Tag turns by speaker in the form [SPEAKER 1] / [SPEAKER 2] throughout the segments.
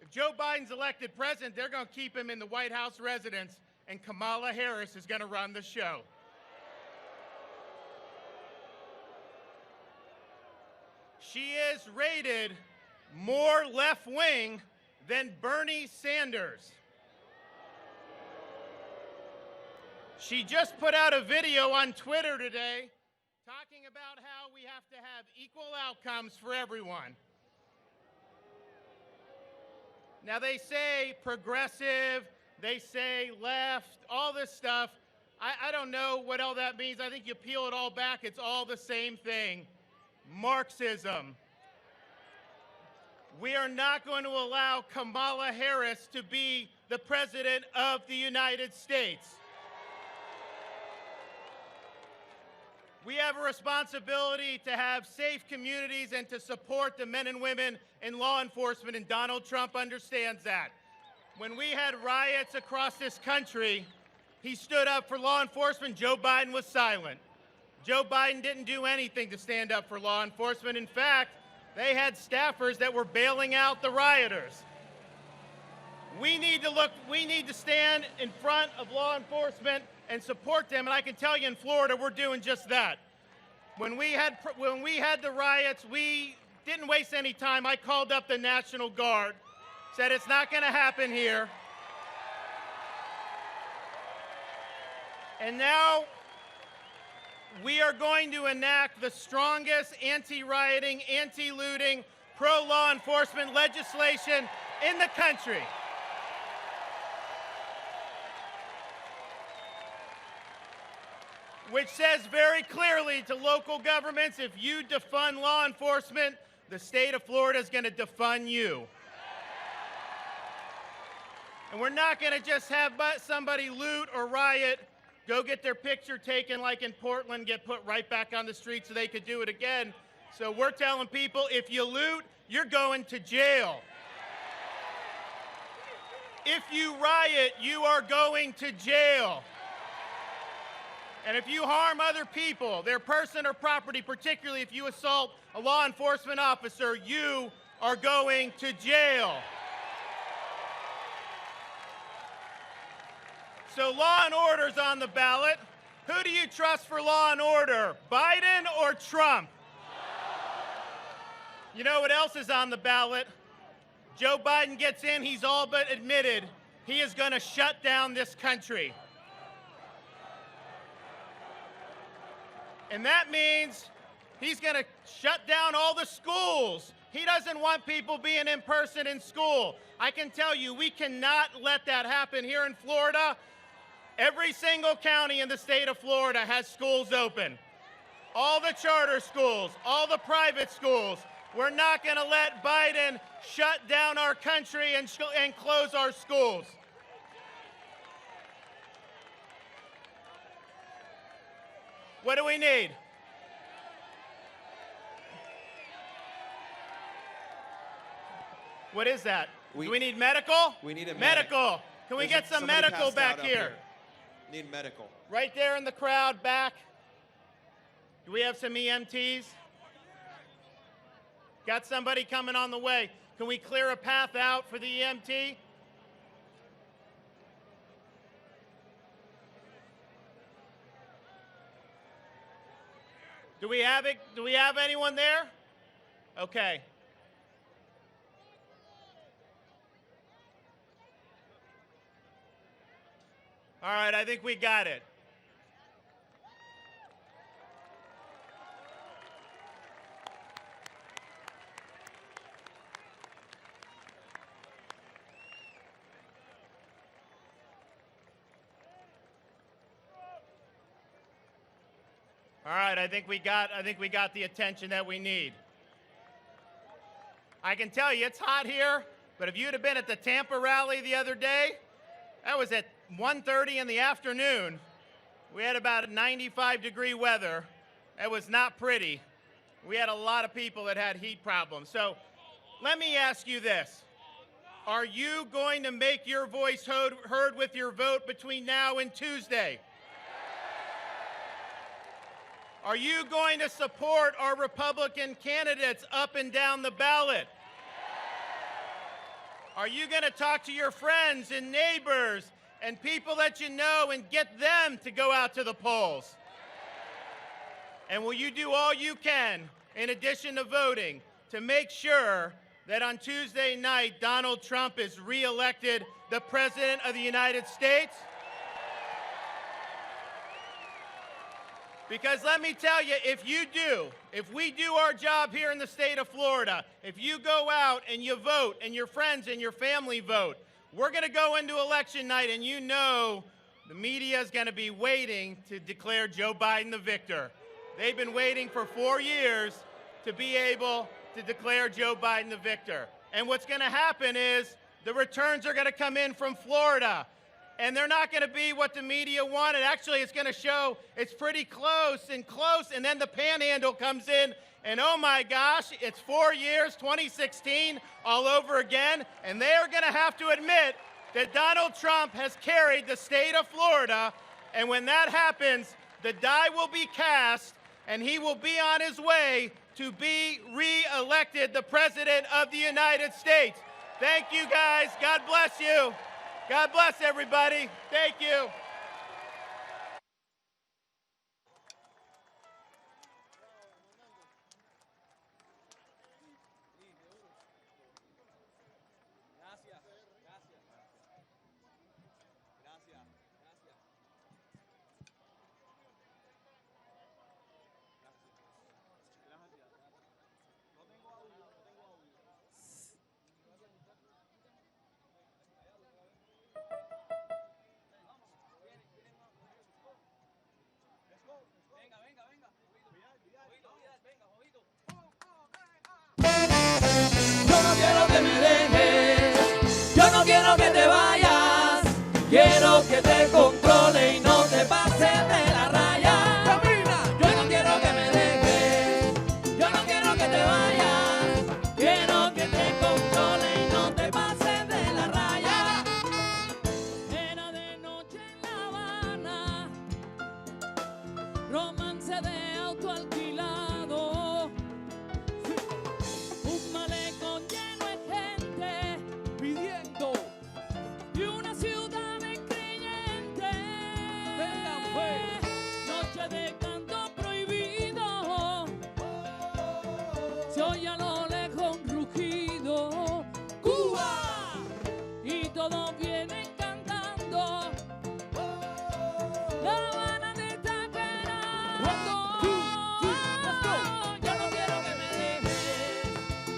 [SPEAKER 1] If Joe Biden's elected president, they're going to keep him in the White House residence, and Kamala Harris is going to run the show. She is rated more left-wing than Bernie Sanders. She just put out a video on Twitter today talking about how we have to have equal outcomes for everyone. Now, they say progressive, they say left, all this stuff. I don't know what all that means. I think you peel it all back, it's all the same thing. Marxism. We are not going to allow Kamala Harris to be the President of the United States. We have a responsibility to have safe communities and to support the men and women in law enforcement, and Donald Trump understands that. When we had riots across this country, he stood up for law enforcement. Joe Biden was silent. Joe Biden didn't do anything to stand up for law enforcement. In fact, they had staffers that were bailing out the rioters. We need to stand in front of law enforcement and support them, and I can tell you in Florida, we're doing just that. When we had the riots, we didn't waste any time. I called up the National Guard, said it's not going to happen here. And now we are going to enact the strongest anti-rioting, anti-looting, pro-law enforcement legislation in the country. Which says very clearly to local governments, if you defund law enforcement, the state of Florida is going to defund you. And we're not going to just have somebody loot or riot, go get their picture taken like in Portland, get put right back on the street so they could do it again. So we're telling people, if you loot, you're going to jail. If you riot, you are going to jail. And if you harm other people, their person or property, particularly if you assault a law enforcement officer, you are going to jail. So law and order's on the ballot. Who do you trust for law and order, Biden or Trump? You know what else is on the ballot? Joe Biden gets in, he's all but admitted he is going to shut down this country. And that means he's going to shut down all the schools. He doesn't want people being in person in school. I can tell you, we cannot let that happen here in Florida. Every single county in the state of Florida has schools open. All the charter schools, all the private schools. We're not going to let Biden shut down our country and close our schools. What do we need? What is that? Do we need medical?
[SPEAKER 2] We need a
[SPEAKER 1] medical. Can we get some medical back here?
[SPEAKER 2] Need medical.
[SPEAKER 1] Right there in the crowd back. Do we have some EMTs? Got somebody coming on the way. Can we clear a path out for the EMT? Do we have it? Do we have anyone there? Okay. All right, I think we got it. All right, I think we got the attention that we need. I can tell you it's hot here, but if you'd have been at the Tampa rally the other day, that was at 1:30 in the afternoon. We had about 95-degree weather. It was not pretty. We had a lot of people that had heat problems. So let me ask you this. Are you going to make your voice heard with your vote between now and Tuesday? Are you going to support our Republican candidates up and down the ballot? Are you going to talk to your friends and neighbors and people that you know and get them to go out to the polls? And will you do all you can, in addition to voting, to make sure that on Tuesday night, Donald Trump is re-elected the President of the United States? Because let me tell you, if we do our job here in the state of Florida, if you go out and you vote and your friends and your family vote, we're going to go into election night and you know the media is going to be waiting to declare Joe Biden the victor. They've been waiting for 4 years to be able to declare Joe Biden the victor. And what's going to happen is the returns are going to come in from Florida. And they're not going to be what the media wanted. Actually, it's going to show it's pretty close, and then the panhandle comes in, and oh my gosh, it's 4 years, 2016, all over again, and they are going to have to admit that Donald Trump has carried the state of Florida, and when that happens, the die will be cast, and he will be on his way to be re-elected the President of the United States. Thank you, guys. God bless you. God bless everybody. Thank you.
[SPEAKER 2] Quiero que te controle y no te pases de la raya. Camina. Yo no quiero que me dejes, yo no quiero que te vayas. Quiero que te controle y no te pases de la raya. Era de noche en La Habana, romance de auto alquilado, un malecón lleno de gente pidiendo y una ciudad de canto prohibido, se oye a lo lejos un rugido, ¡Cuba! Y todos vienen cantando, La Habana te está esperando. Yo no quiero que me dejes,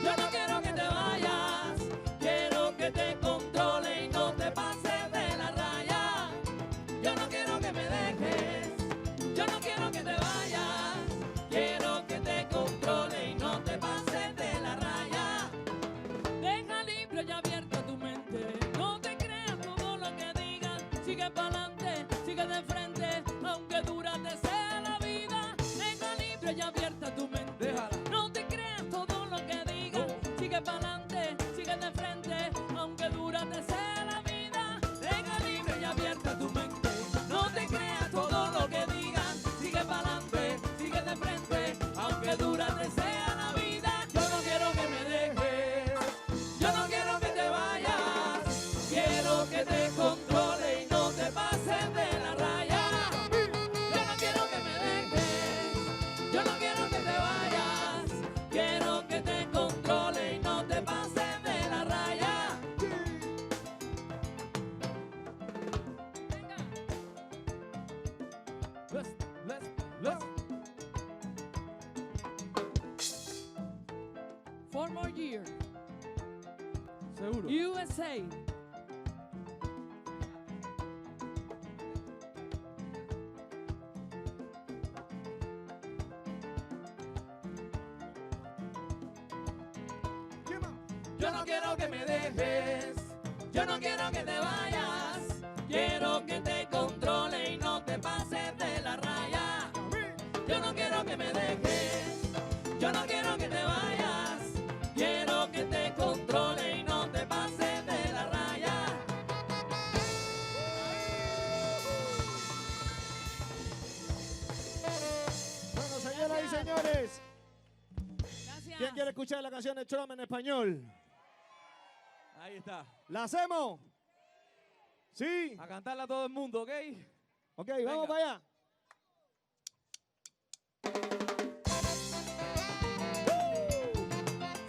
[SPEAKER 2] yo no quiero que te vayas, quiero que te controle y no te pases de la raya. Yo no quiero que me dejes, yo no quiero que te vayas, quiero que te controle y no te pases de la raya. Deja libre y abierta tu mente, no te creas todo lo que digan, sigue pa'lante, sigue de frente, aunque dura te sea la vida. Deja libre y abierta tu mente, déjala. No te creas todo lo que digan, sigue pa'lante, sigue de frente, aunque dura te sea la vida. Deja libre y abierta tu mente, no te creas todo lo que digan, sigue pa'lante, sigue de frente, aunque dura te sea la vida. Yo no quiero que me dejes, yo no quiero que te vayas, quiero que te controle y no te pases de la raya. Yo no quiero que me dejes, yo no quiero que te vayas, quiero que te controle y no te pases de la raya. Let's. 4 more years.
[SPEAKER 3] Seguro.
[SPEAKER 2] USA. Yo no quiero que me dejes, yo no quiero que te vayas, quiero que te controle y no te pases de la raya. Yo no quiero que me dejes, yo no quiero que te vayas, quiero que te controle y no te pases de la raya.
[SPEAKER 3] Bueno, señoras y señores,
[SPEAKER 2] Gracias.
[SPEAKER 3] ¿quién quiere escuchar la canción de Trump en español?
[SPEAKER 2] Ahí está.
[SPEAKER 3] ¿La hacemos? Sí.
[SPEAKER 2] A cantarla a todo el mundo, ¿ok?
[SPEAKER 3] Ok,
[SPEAKER 2] Venga.
[SPEAKER 3] vamos para allá.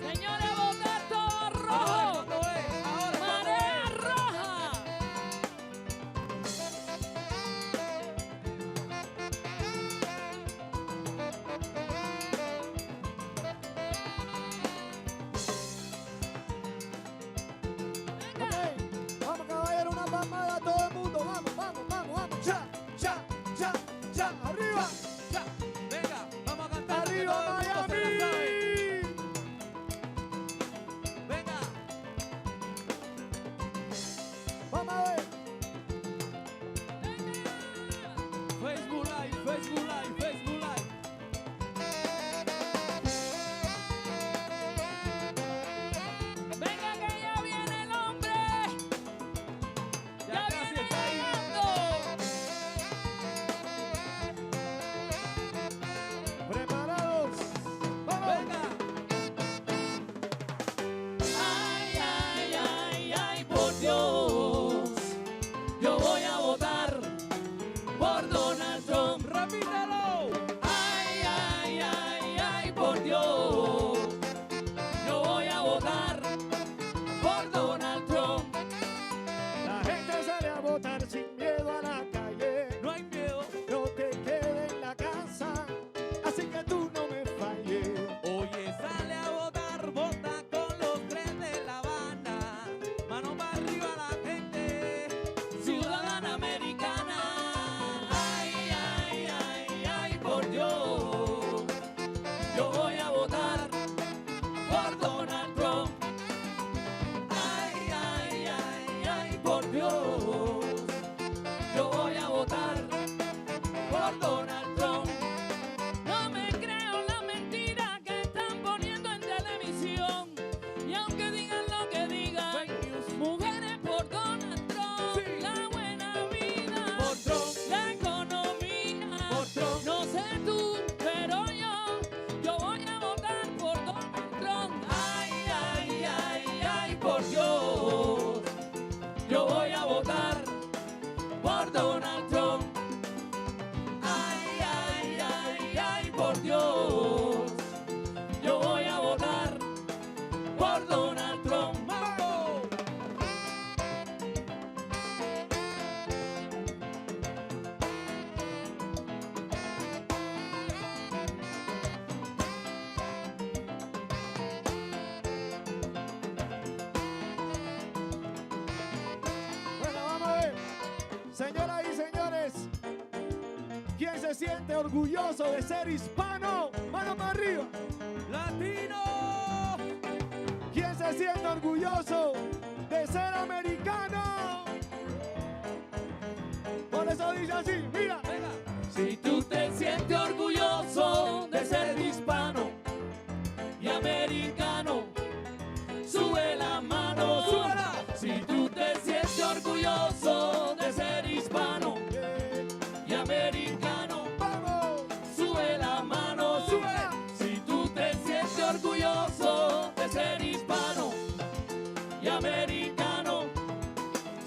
[SPEAKER 4] Señores, votar todo rojo. Marea roja.
[SPEAKER 3] Ok, vamos caballero, una palmada a todo el mundo. Vamos, vamos, vamos, vamos. Cha, cha, cha, cha. Arriba.
[SPEAKER 2] Ya, venga, vamos a cantar.
[SPEAKER 3] Arriba Miami.
[SPEAKER 2] Venga.
[SPEAKER 3] Vamos a ver.
[SPEAKER 2] Facebook Live, Facebook Live, Facebook Live.
[SPEAKER 4] Venga que ya viene el hombre. Ya
[SPEAKER 2] casi
[SPEAKER 4] viene
[SPEAKER 2] está ahí.
[SPEAKER 4] llegando.
[SPEAKER 3] Preparados. Vamos.
[SPEAKER 2] Venga.
[SPEAKER 4] Ay, ay, ay, ay, por Dios. Yo voy a votar por Donald Trump.
[SPEAKER 2] Repítelo.
[SPEAKER 4] Ay, ay, ay, ay, por Dios. Yo voy a votar por Donald Trump.
[SPEAKER 3] La gente sale a votar sin miedo a la calle.
[SPEAKER 2] No hay miedo.
[SPEAKER 3] No te quedes en la casa. Así que tú no me falles.
[SPEAKER 2] Oye, sale a votar, vota con los tres de La Habana. Mano para arriba la gente.
[SPEAKER 4] Ciudadana americana. Ay, ay, ay, ay, por Dios. Yo voy a votar por Donald Trump. Ay, ay, ay, ay, por Dios. Yo voy a votar por Donald Trump. No me creo la mentira que están poniendo en televisión. Y aunque digan lo que digan,
[SPEAKER 2] Fake news.
[SPEAKER 4] mujeres por Donald Trump.
[SPEAKER 2] Sí.
[SPEAKER 4] La buena vida,
[SPEAKER 2] Por Trump.
[SPEAKER 4] la economía.
[SPEAKER 2] Por Trump.
[SPEAKER 4] No sé tú, pero yo voy a votar por Donald Trump. Ay, ay, ay, ay, por Dios. Yo voy a votar por Donald Trump. Ay, ay, ay, ay, por Dios. Yo voy a votar por Donald Trump.
[SPEAKER 2] ¡Mambo!
[SPEAKER 3] Bueno, vamos a ver. Señoras y señores, ¿quién se siente orgulloso de ser hispano? Mano para arriba.
[SPEAKER 2] ¡Latino!
[SPEAKER 3] ¿Quién se siente orgulloso de ser americano? Por eso dice así, mira.
[SPEAKER 2] Venga.
[SPEAKER 4] Si tú te sientes orgulloso de ser hispano y americano, sube la mano.
[SPEAKER 2] Súbela.
[SPEAKER 4] Si tú te sientes orgulloso de ser hispano y americano,
[SPEAKER 3] Vamos.
[SPEAKER 4] sube la mano.
[SPEAKER 3] Súbela.
[SPEAKER 4] Si tú te sientes orgulloso de ser hispano y americano,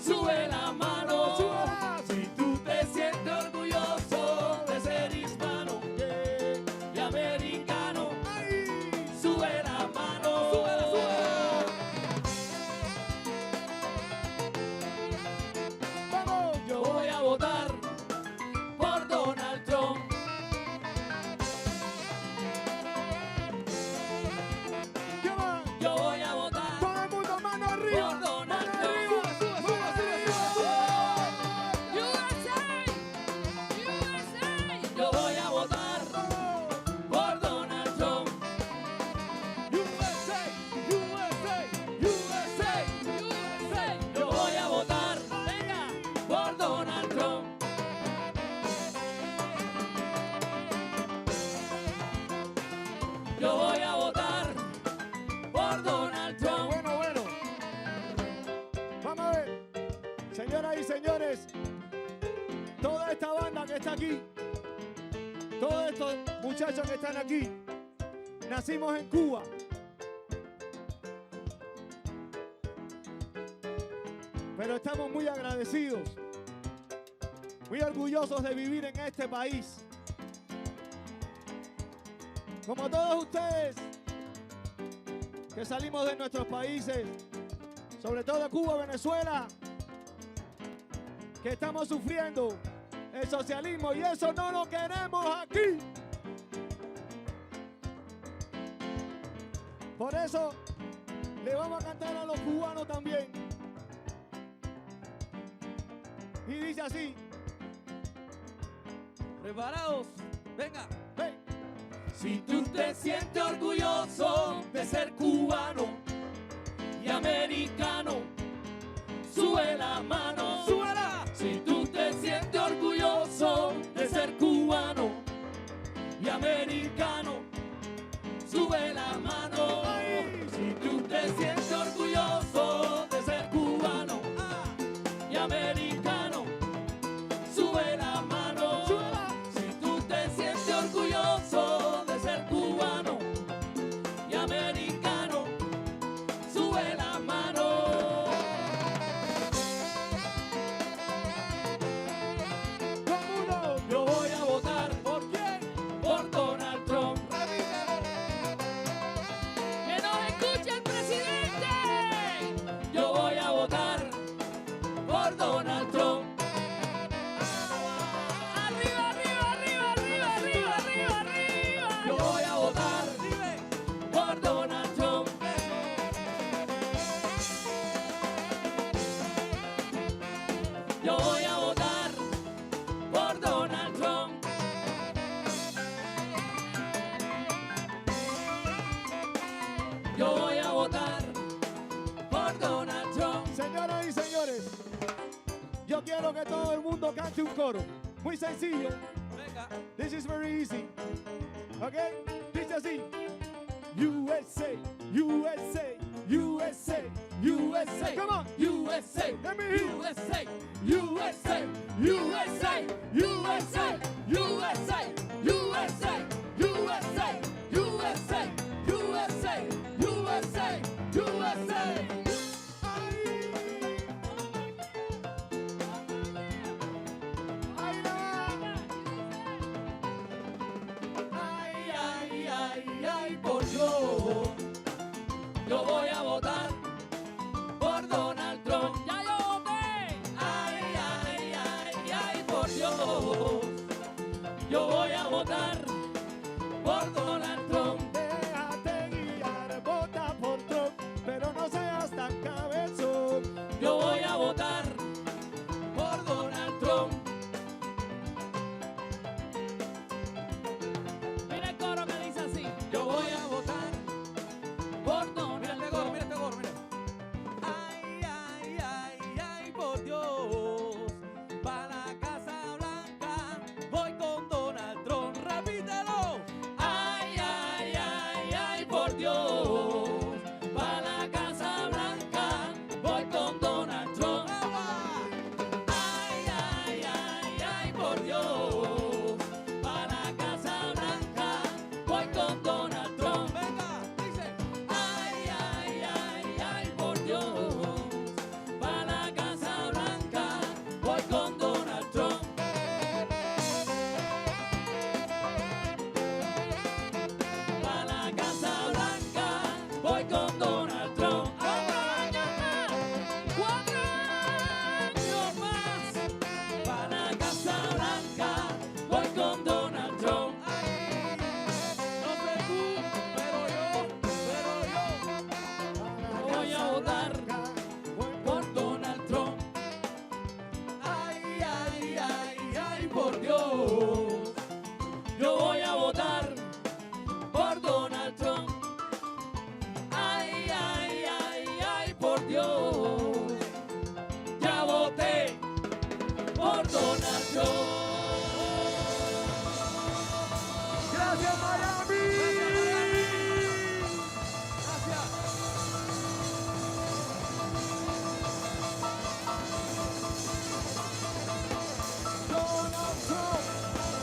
[SPEAKER 4] sube la mano.
[SPEAKER 3] Súbela.
[SPEAKER 4] Si tú te sientes orgulloso de ser hispano y americano,
[SPEAKER 3] Ahí.
[SPEAKER 4] sube la mano.
[SPEAKER 2] Súbela, súbela.
[SPEAKER 3] Vamos.
[SPEAKER 4] Yo voy a votar por Donald Trump.
[SPEAKER 3] ¿Qué más?
[SPEAKER 4] Yo voy a votar
[SPEAKER 3] Todo el mundo, mano arriba.
[SPEAKER 4] por Donald
[SPEAKER 3] Mano
[SPEAKER 4] Trump.
[SPEAKER 3] arriba. Mano arriba.
[SPEAKER 4] USA, USA. Yo voy a votar por Donald Trump.
[SPEAKER 2] USA, USA, USA.
[SPEAKER 4] USA. Yo voy a votar, venga, por Donald Trump. Yo voy a votar por Donald Trump.
[SPEAKER 3] Bueno, bueno. Vamos a ver. Señoras y señores, toda esta banda que está aquí, todos estos muchachos que están aquí, nacimos en Cuba. Pero estamos muy agradecidos, muy orgullosos de vivir en este país. Como todos ustedes que salimos de nuestros países, sobre todo Cuba, Venezuela, que estamos sufriendo el socialismo y eso no lo queremos aquí. Por eso le vamos a cantar a los cubanos también. Y dice así.
[SPEAKER 4] ¿Preparados? Venga.
[SPEAKER 3] Hey.
[SPEAKER 4] Si tú te sientes orgulloso de ser cubano y americano, sube la mano. ¡Súbela! Si tú te sientes orgulloso de ser cubano y americano, sube la mano.
[SPEAKER 3] Ay.
[SPEAKER 4] Si tú te sientes orgulloso de ser cubano y americano, sube la mano.
[SPEAKER 3] ¡Súbela!
[SPEAKER 4] Si tú te sientes orgulloso de ser cubano y americano, sube la mano.
[SPEAKER 3] Como uno.
[SPEAKER 4] Yo voy a votar. ¿Por quién? Por Donald Trump.
[SPEAKER 2] ¡Que nos escuche el presidente!
[SPEAKER 4] Yo voy a votar por Donald Trump.
[SPEAKER 2] ¡Arriba, arriba, arriba, arriba, arriba, arriba, arriba!
[SPEAKER 4] Yo voy a votar por Donald Trump. Yo voy a votar por Donald Trump. Yo voy a votar por Donald Trump.
[SPEAKER 3] Señoras y señores, yo quiero que todo el mundo cante un coro. Muy sencillo.
[SPEAKER 4] Venga.
[SPEAKER 3] This is very easy. Okay? Dice así. USA, USA, USA, USA. Come on.
[SPEAKER 4] USA,
[SPEAKER 3] Let me hear you.
[SPEAKER 4] USA, USA, USA, USA, USA, USA, USA, USA, USA, USA, USA.
[SPEAKER 3] Ahí va.
[SPEAKER 4] Ay, ay, ay, ay, por Dios. Yo voy a votar por Donald Trump.
[SPEAKER 2] ¡Ya yo voté!
[SPEAKER 4] Ay, ay, ay, ay, por Dios. Yo voy a votar por Donald Trump.
[SPEAKER 3] Déjate guiar, vota por Trump, pero no seas tan cabezón.
[SPEAKER 4] Yo voy a votar por Donald Trump.
[SPEAKER 2] Mira el coro que dice así.
[SPEAKER 4] Yo voy a votar por Donald Trump. Mira este gorro, mira. Ay, ay, ay, ay, por Dios. Para la Casa Blanca voy con Donald Trump. Repítelo. Ay, ay, ay, ay, por Dios. Para la Casa Blanca voy con Donald Trump. Ay, ay, ay, ay, por Dios. Para la Casa Blanca voy con Donald Trump. Venga, dice. Ay, ay, ay, ay, por Dios. Para la Casa Blanca voy con Donald Trump. Para la Casa Blanca voy con Donald Trump.
[SPEAKER 2] ¡Cuatro años más!
[SPEAKER 4] Para la Casa Blanca voy con Donald Trump. No sé tú, pero yo voy a votar por Donald Trump. Ay, ay, ay, ay, por Dios. Yo voy a votar por Donald Trump. Ay, ay, ay, ay, por Dios. Ya voté por Donald Trump.
[SPEAKER 3] Gracias, Miami.
[SPEAKER 4] Gracias.
[SPEAKER 3] Donald Trump.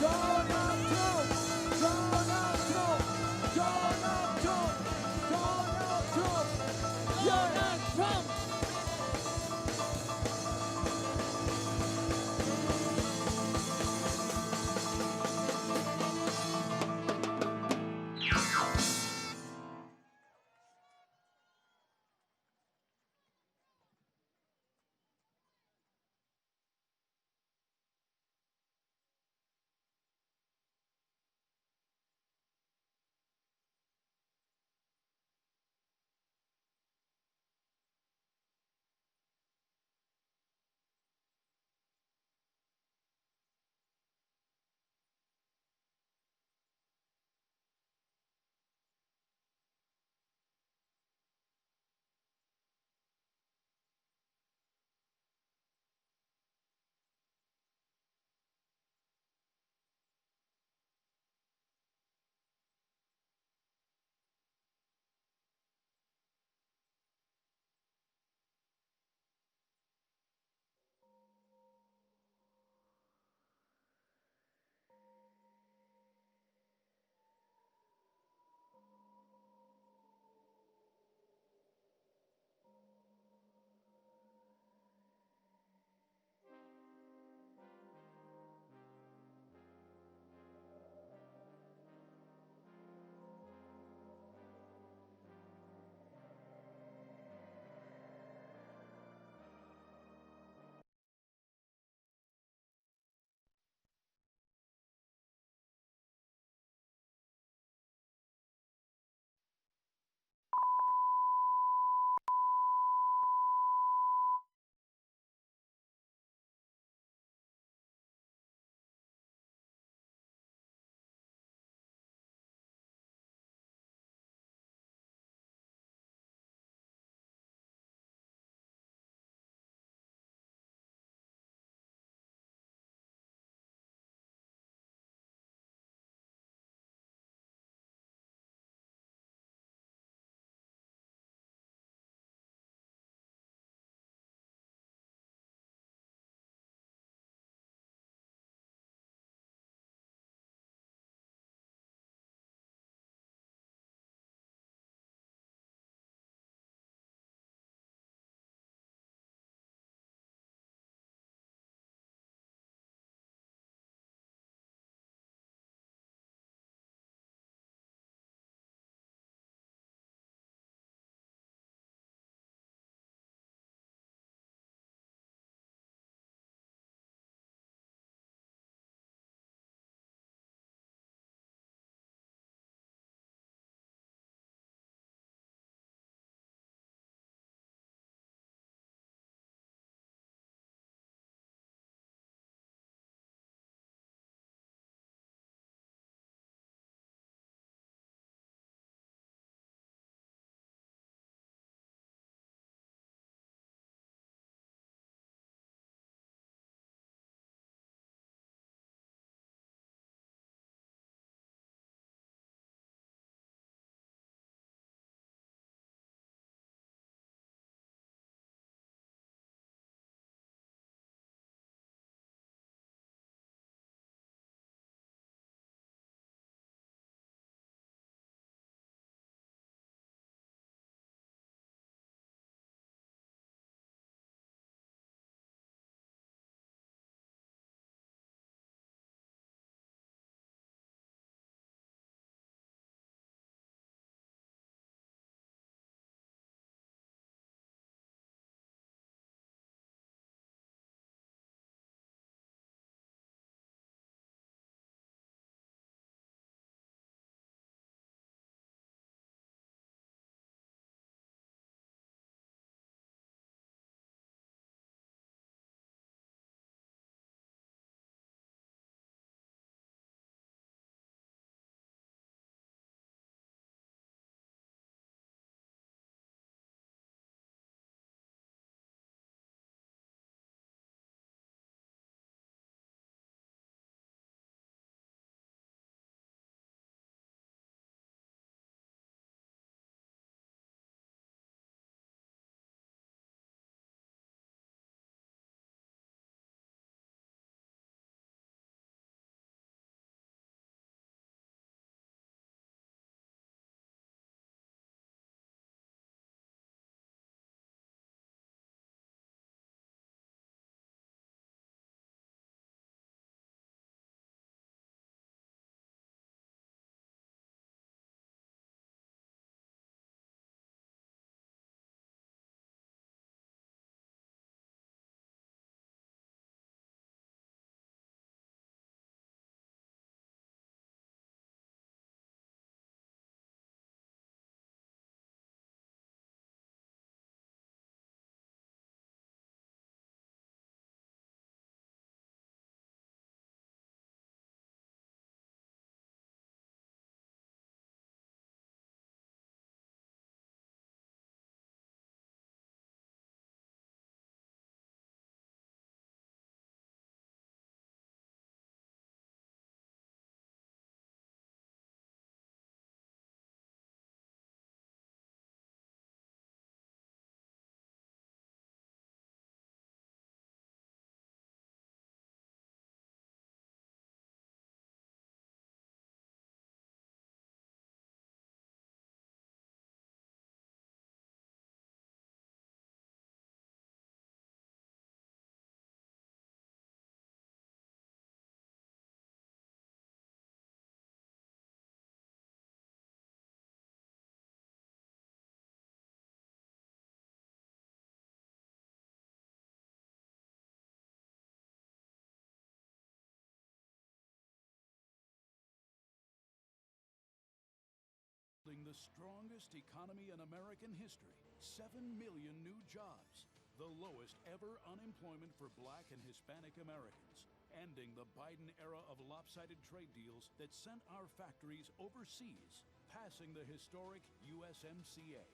[SPEAKER 5] the strongest economy in American history, 7 million new jobs, the lowest ever unemployment for Black and Hispanic Americans, ending the Biden era of lopsided trade deals that sent our factories overseas, passing the historic USMCA,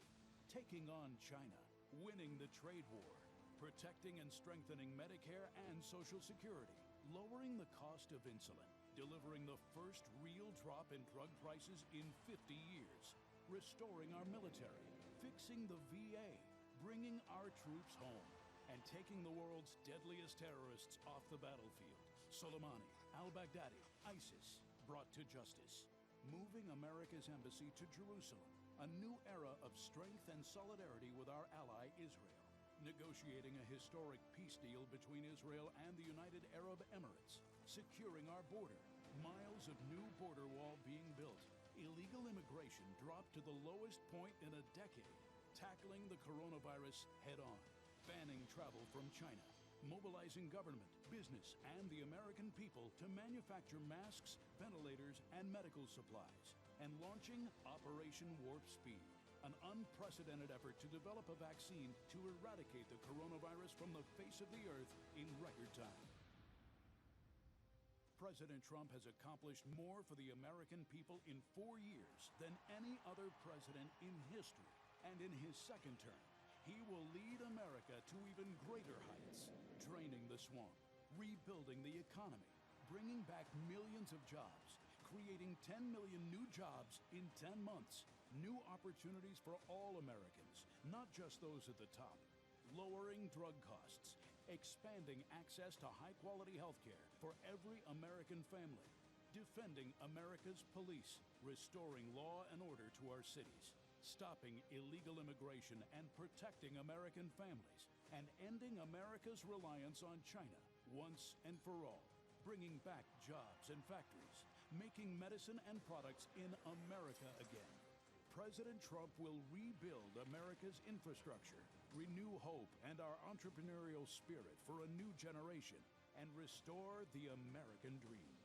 [SPEAKER 5] taking on China, winning the trade war, protecting and strengthening Medicare and Social Security, lowering the cost of insulin, delivering the first real drop in drug prices in 50 years, restoring our military, fixing the VA, bringing our troops home, and taking the world's deadliest terrorists off the battlefield. Soleimani, al-Baghdadi, ISIS, brought to justice. Moving America's embassy to Jerusalem, a new era of strength and solidarity with our ally Israel. Negotiating a historic peace deal between Israel and the United Arab Emirates. Securing our border. Miles of new border wall being built. Illegal immigration dropped to the lowest point in a decade. Tackling the coronavirus head-on. Banning travel from China. Mobilizing government, business, and the American people to manufacture masks, ventilators, and medical supplies. And launching Operation Warp Speed, an unprecedented effort to develop a vaccine to eradicate the coronavirus from the face of the earth in record time. President Trump has accomplished more for the American people in 4 years than any other president in history. And in his second term, he will lead America to even greater heights, draining the swamp, rebuilding the economy, bringing back millions of jobs, creating 10 million new jobs in 10 months, new opportunities for all Americans, not just those at the top, lowering drug costs, expanding access to high-quality health care for every American family, defending America's police, restoring law and order to our cities, stopping illegal immigration and protecting American families, and ending America's reliance on China once and for all, bringing back jobs and factories, making medicine and products in America again. President Trump will rebuild America's infrastructure, renew hope and our entrepreneurial spirit for a new generation, and restore the American dream.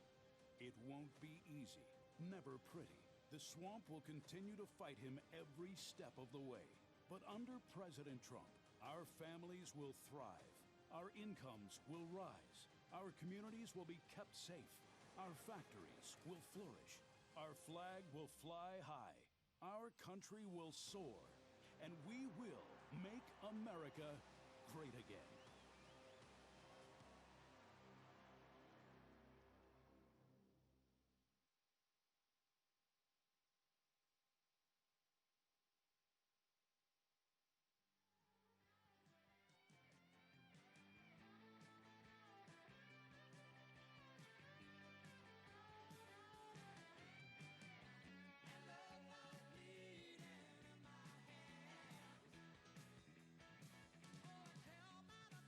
[SPEAKER 5] It won't be easy, never pretty. The swamp will continue to fight him every step of the way. But under President Trump, our families will thrive. Our incomes will rise. Our communities will be kept safe. Our factories will flourish. Our flag will fly high. Our country will soar. And we will make America great again.
[SPEAKER 2] Tell about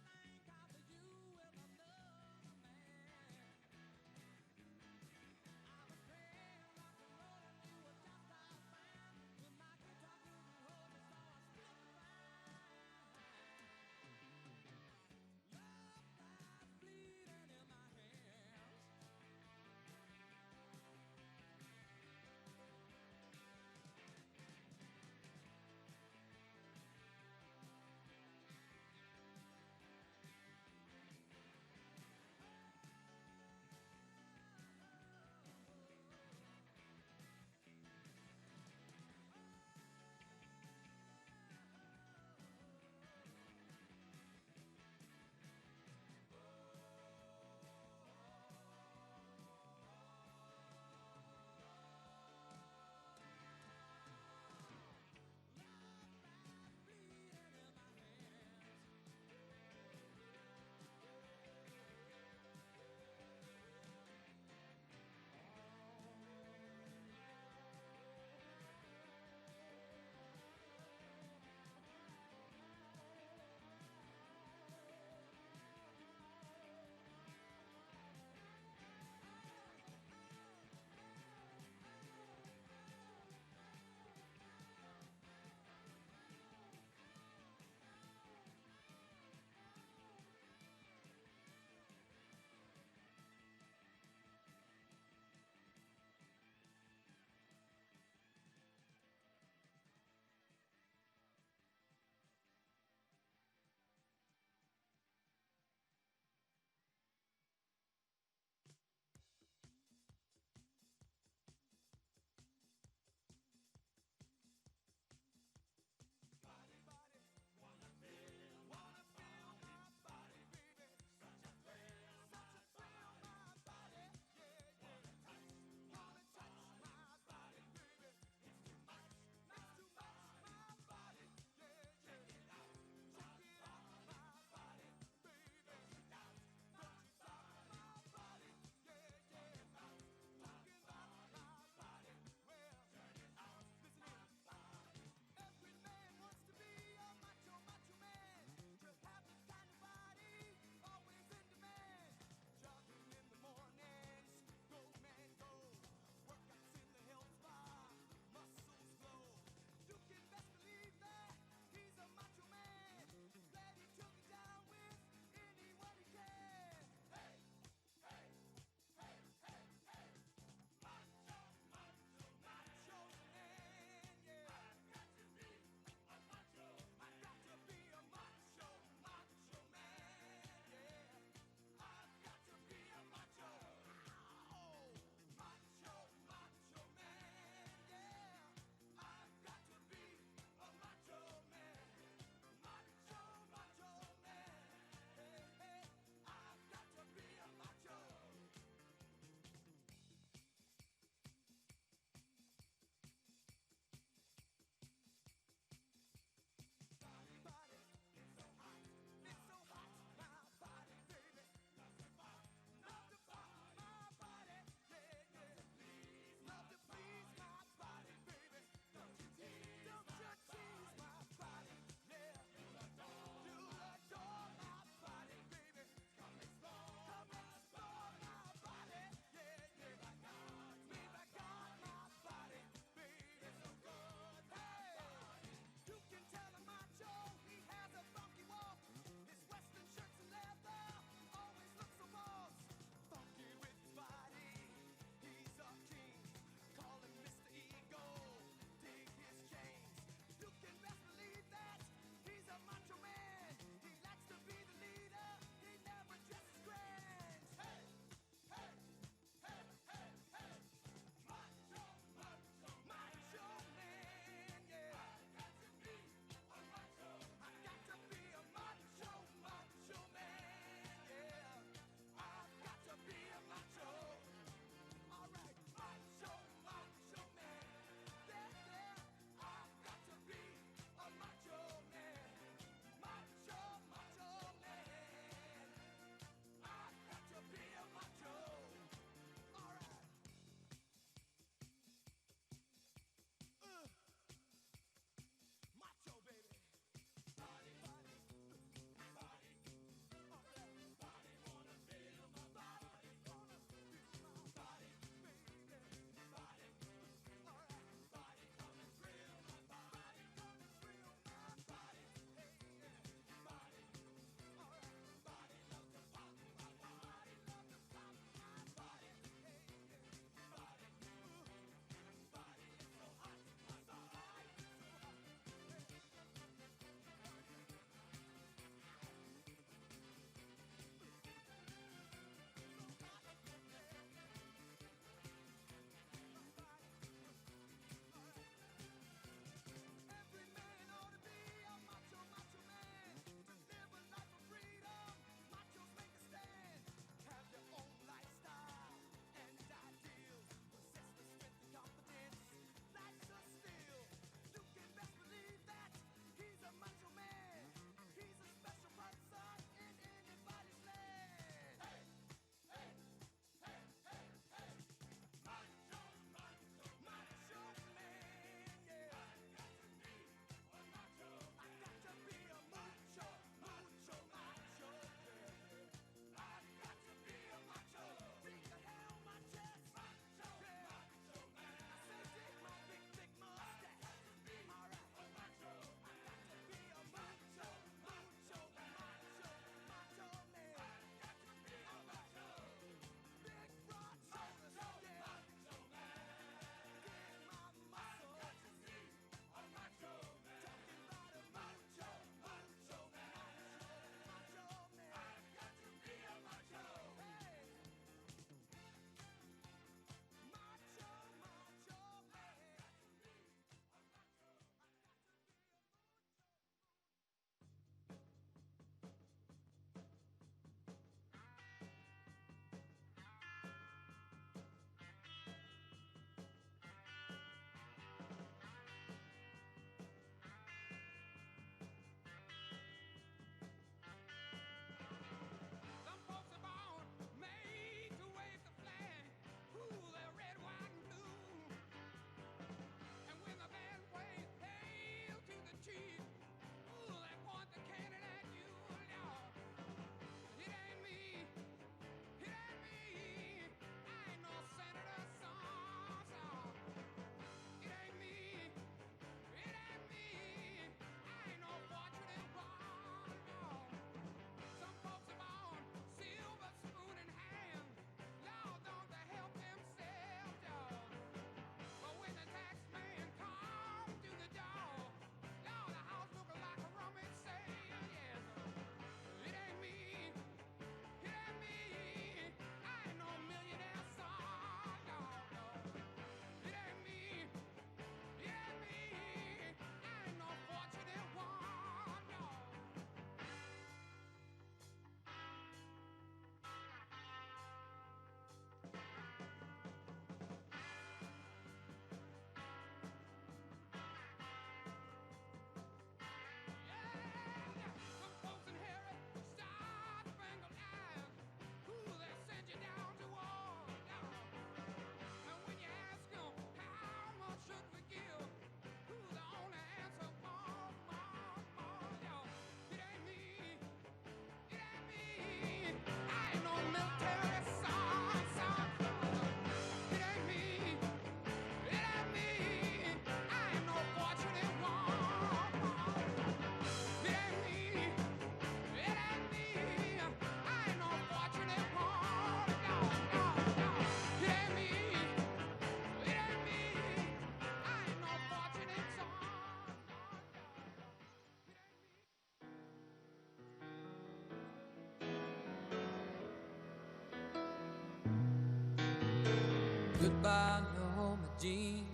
[SPEAKER 4] Goodbye, Norma Jean.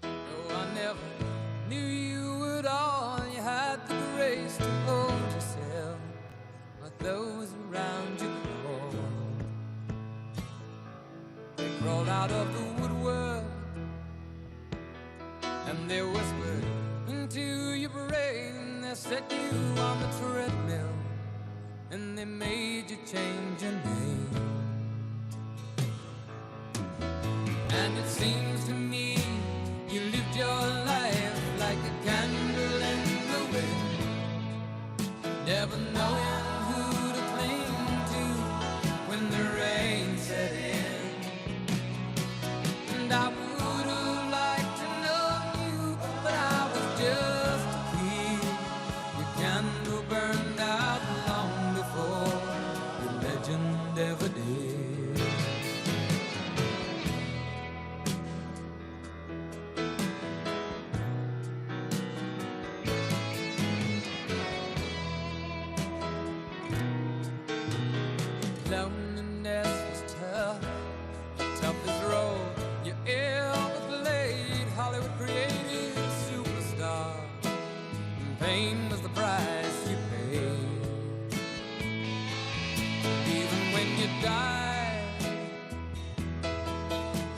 [SPEAKER 4] No, I never knew you at all. You had the grace to hold yourself like those around you crawled. They crawled out of the woodwork and they whispered into your brain. They set you on the treadmill and they made you change your name. And it seems to me you lived your life like a candle in the wind, never knowing who to cling to when the rain set in. And I would have liked to know you, but I was just a kid. Your candle burned out long before your legend ever did. Loneliness was tough, the toughest road you ever played. Hollywood created superstar, and pain was the price you paid. Even when you died,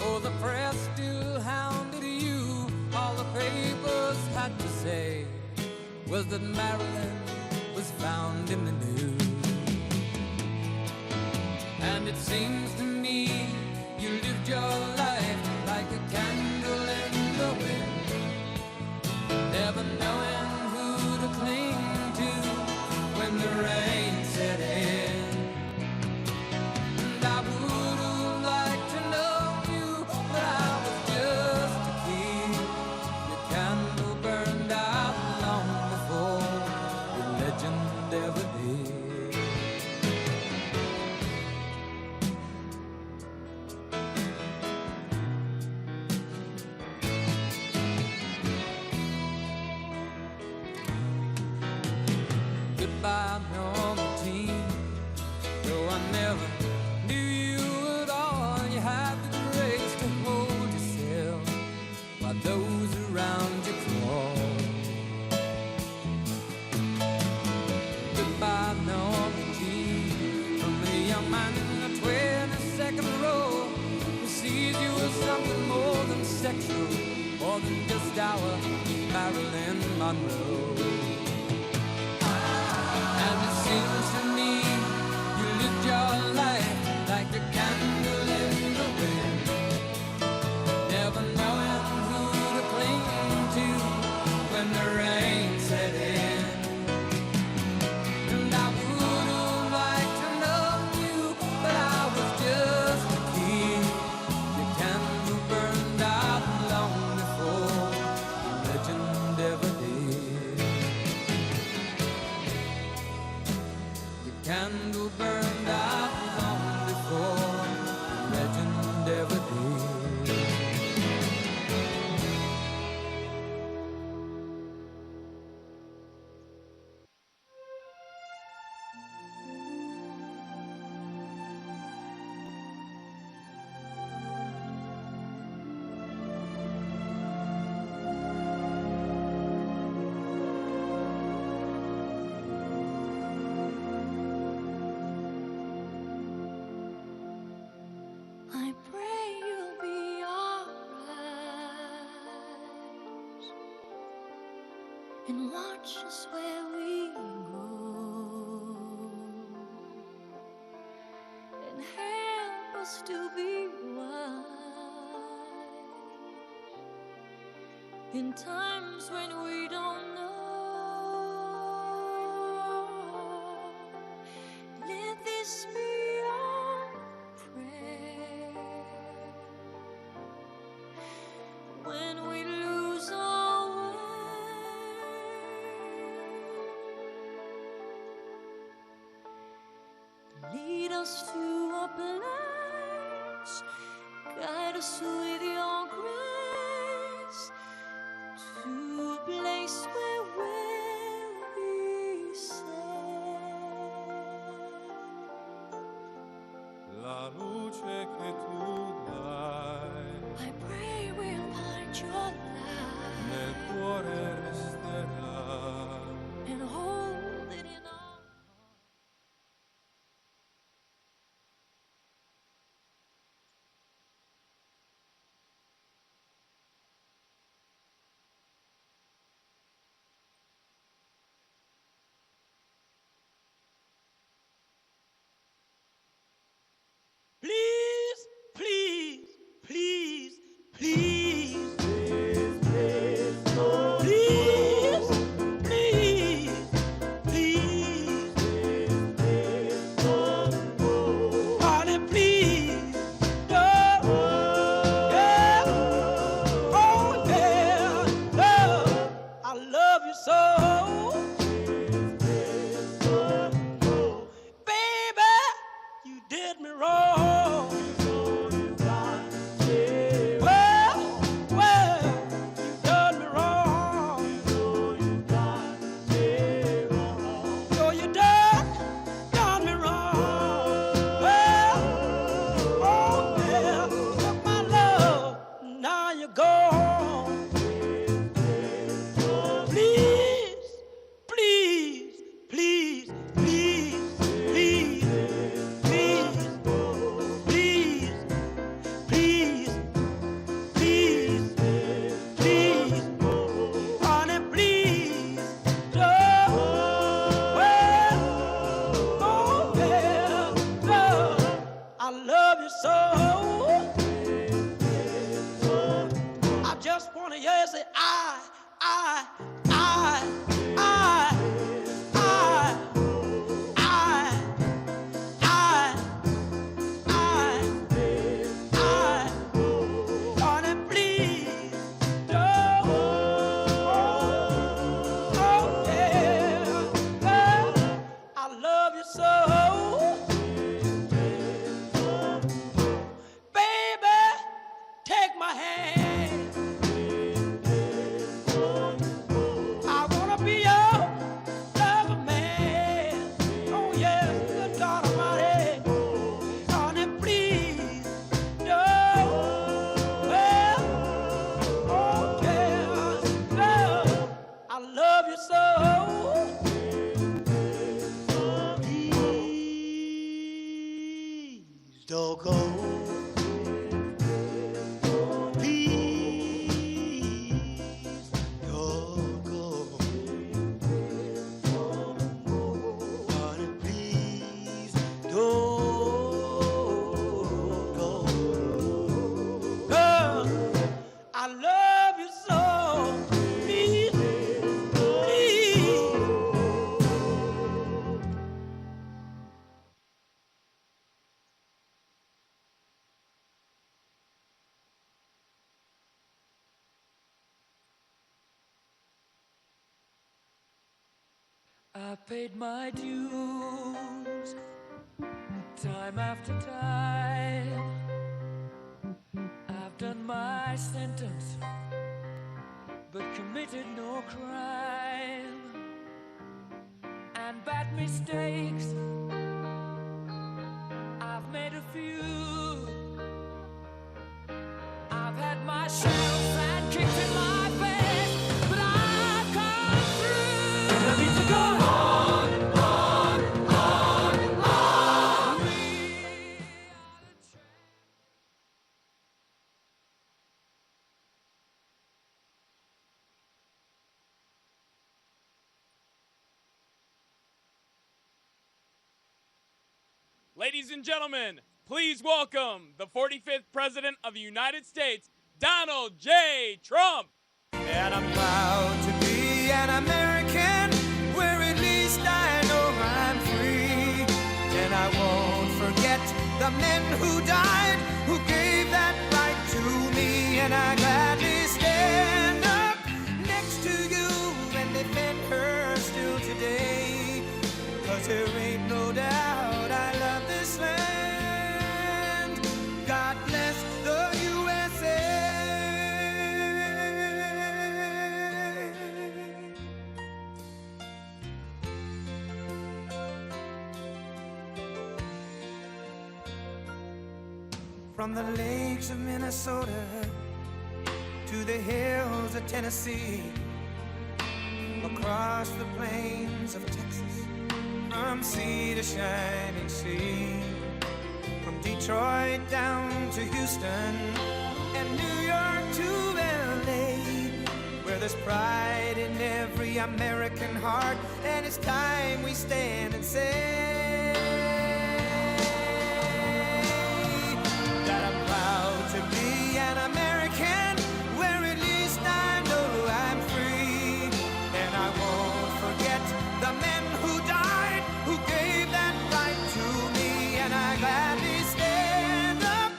[SPEAKER 4] oh, the press still hounded you. All the papers had to say was that Marilyn was found in the news. And it seems to me you lived your life like a candle in the wind, never knowing who to cling to when the rain set in. And I would have liked to know you, but I was just a kid. Your candle burned out long before your legend ever did. Goodbye, Norma Jean. Though I never knew you at all, you had the grace to hold yourself while those around you crawl. Goodbye, Norma Jean. From the young man in the 22nd row who sees you as something more than sexual, more than just our Marilyn Monroe. And it seems to me you lived your life like a candle in the wind, never knowing who to cling to when the rain set in. And I would have liked to know you, but I was just a kid. Your candle burned out long before your legend ever did. Candle burned out long before the legend ever did.
[SPEAKER 2] I pray you'll be alright and watch us where we go and help us to be wise in times when we don't know. Let this be our prayer when we lose our way. Lead us to a place, guide us with your grace, to a place where we'll be safe.
[SPEAKER 6] La luce che tu dai
[SPEAKER 2] I pray we'll find your love
[SPEAKER 6] nel cuore resterà.
[SPEAKER 2] and hold it in our
[SPEAKER 4] Please, please, please, please. Please, please, please. Honey, please, don't. Yeah. Oh, yeah, love. I love you so. Baby, you did me wrong. Well, you done me wrong. So you done me wrong. Well, oh yeah, took my love, now you're gone. Please, please, please, please, please, please, please, please, please, please, honey, please, don't. Well, oh yeah, love, I love you so. I just wanna hear you say I, I, I, I, I, honey, please, don't. Oh, yeah, love, I love you so. Baby, take my hand. I wanna be your lover man. Oh, yes, good God Almighty. Honey, please, don't. Well, oh, yeah, love, I love you so. Please don't go. Please don't go. Honey, please don't go. Girl, I love you so. Please, please.
[SPEAKER 2] I paid my dues time after time. I've done my sentence, but committed no crime. And bad mistakes, I've made a few. I've had my share of bad kicks in my face, but I've come through. And I need to go on.
[SPEAKER 7] Ladies and gentlemen, please welcome the 45th President of the United States, Donald J. Trump.
[SPEAKER 6] And I'm proud to be an American, where at least I know I'm free. And I won't forget the men who died, who gave that right to me. And I gladly stand up next to you and defend her still today. 'Cause there ain't no doubt I love this land. God bless the USA. From the lakes of Minnesota to the hills of Tennessee, across the plains of Texas, from sea to shining sea, from Detroit down to Houston and New York to LA, where there's pride in every American heart, and it's time we stand and say that I'm proud to be an American, where at least I know I'm free, and I won't forget the men who died, who gave that right to me, and I gladly stand up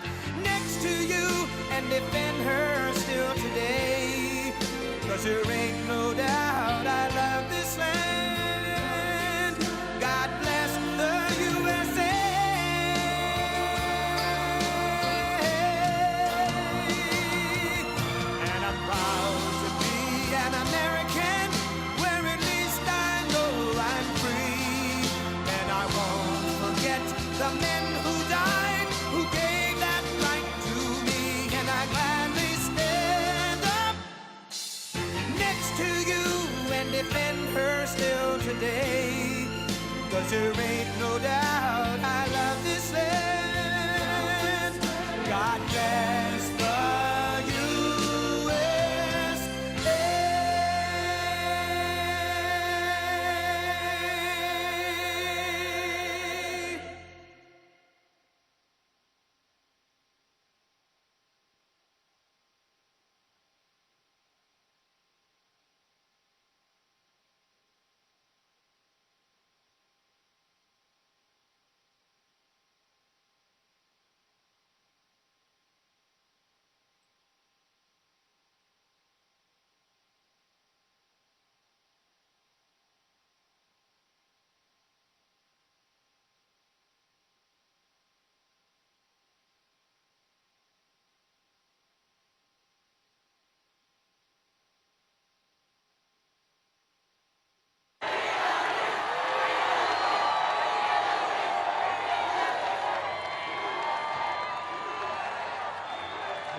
[SPEAKER 6] next to you and defend her still today, 'cause there ain't no doubt I love this land. God bless the USA. And I'm proud to be an American, where at least I know I'm free, and I won't forget the men who died, who gave that right to me, and I gladly stand up next to you and defend her still today, 'cause there ain't no doubt I love this land. God bless the USA.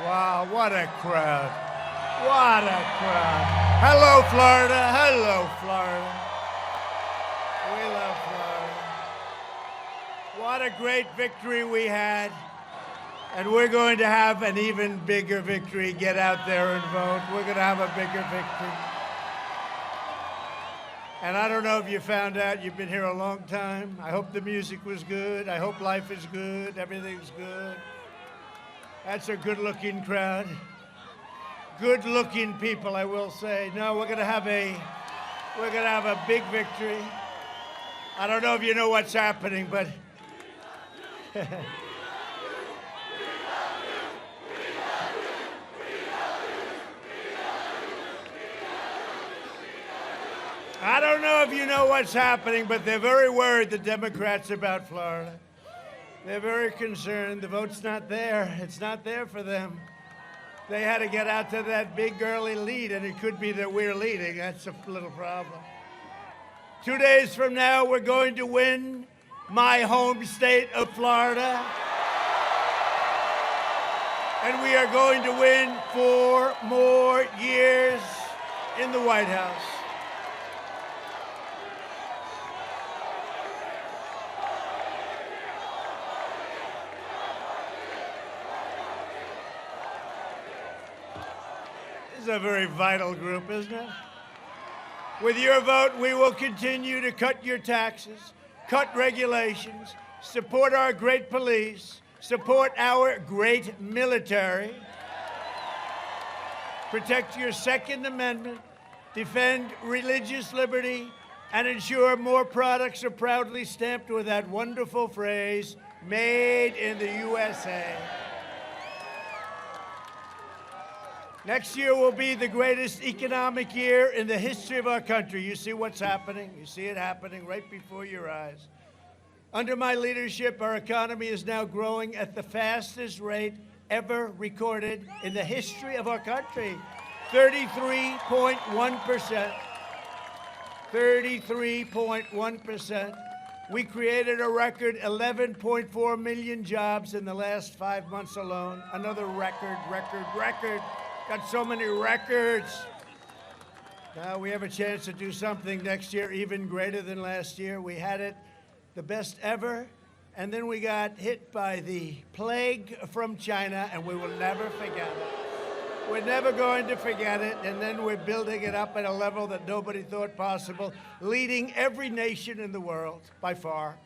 [SPEAKER 8] Wow, what a crowd. What a crowd. Hello, Florida. Hello, Florida. We love Florida. What a great victory we had. And we're going to have an even bigger victory. Get out there and vote. We're going to have a bigger victory. And I don't know if you found out, you've been here a long time. I hope the music was good. I hope life is good. Everything's good. That's a good-looking crowd. Good-looking people, I will say. No, we're gonna have a big victory. I don't know if you know what's happening, but I don't know if you know what's happening, but they're very worried, the Democrats, about Florida. They're very concerned. The vote's not there. It's not there for them. They had to get out to that big early lead, and it could be that we're leading. That's a little problem. 2 days from now, we're going to win my home state of Florida. And we are going to win 4 more years in the White House. This is a very vital group, isn't it? With your vote, we will continue to cut your taxes, cut regulations, support our great police, support our great military, protect your Second Amendment, defend religious liberty, and ensure more products are proudly stamped with that wonderful phrase, made in the USA. Next year will be the greatest economic year in the history of our country. You see what's happening? You see it happening right before your eyes. Under my leadership, our economy is now growing at the fastest rate ever recorded in the history of our country. 33.1%. 33.1%. We created a record 11.4 million jobs in the last 5 months alone. Another record. Got so many records. Now we have a chance to do something next year even greater than last year. We had it the best ever, and then we got hit by the plague from China, and we will never forget it. We're never going to forget it, and then we're building it up at a level that nobody thought possible, leading every nation in the world, by far.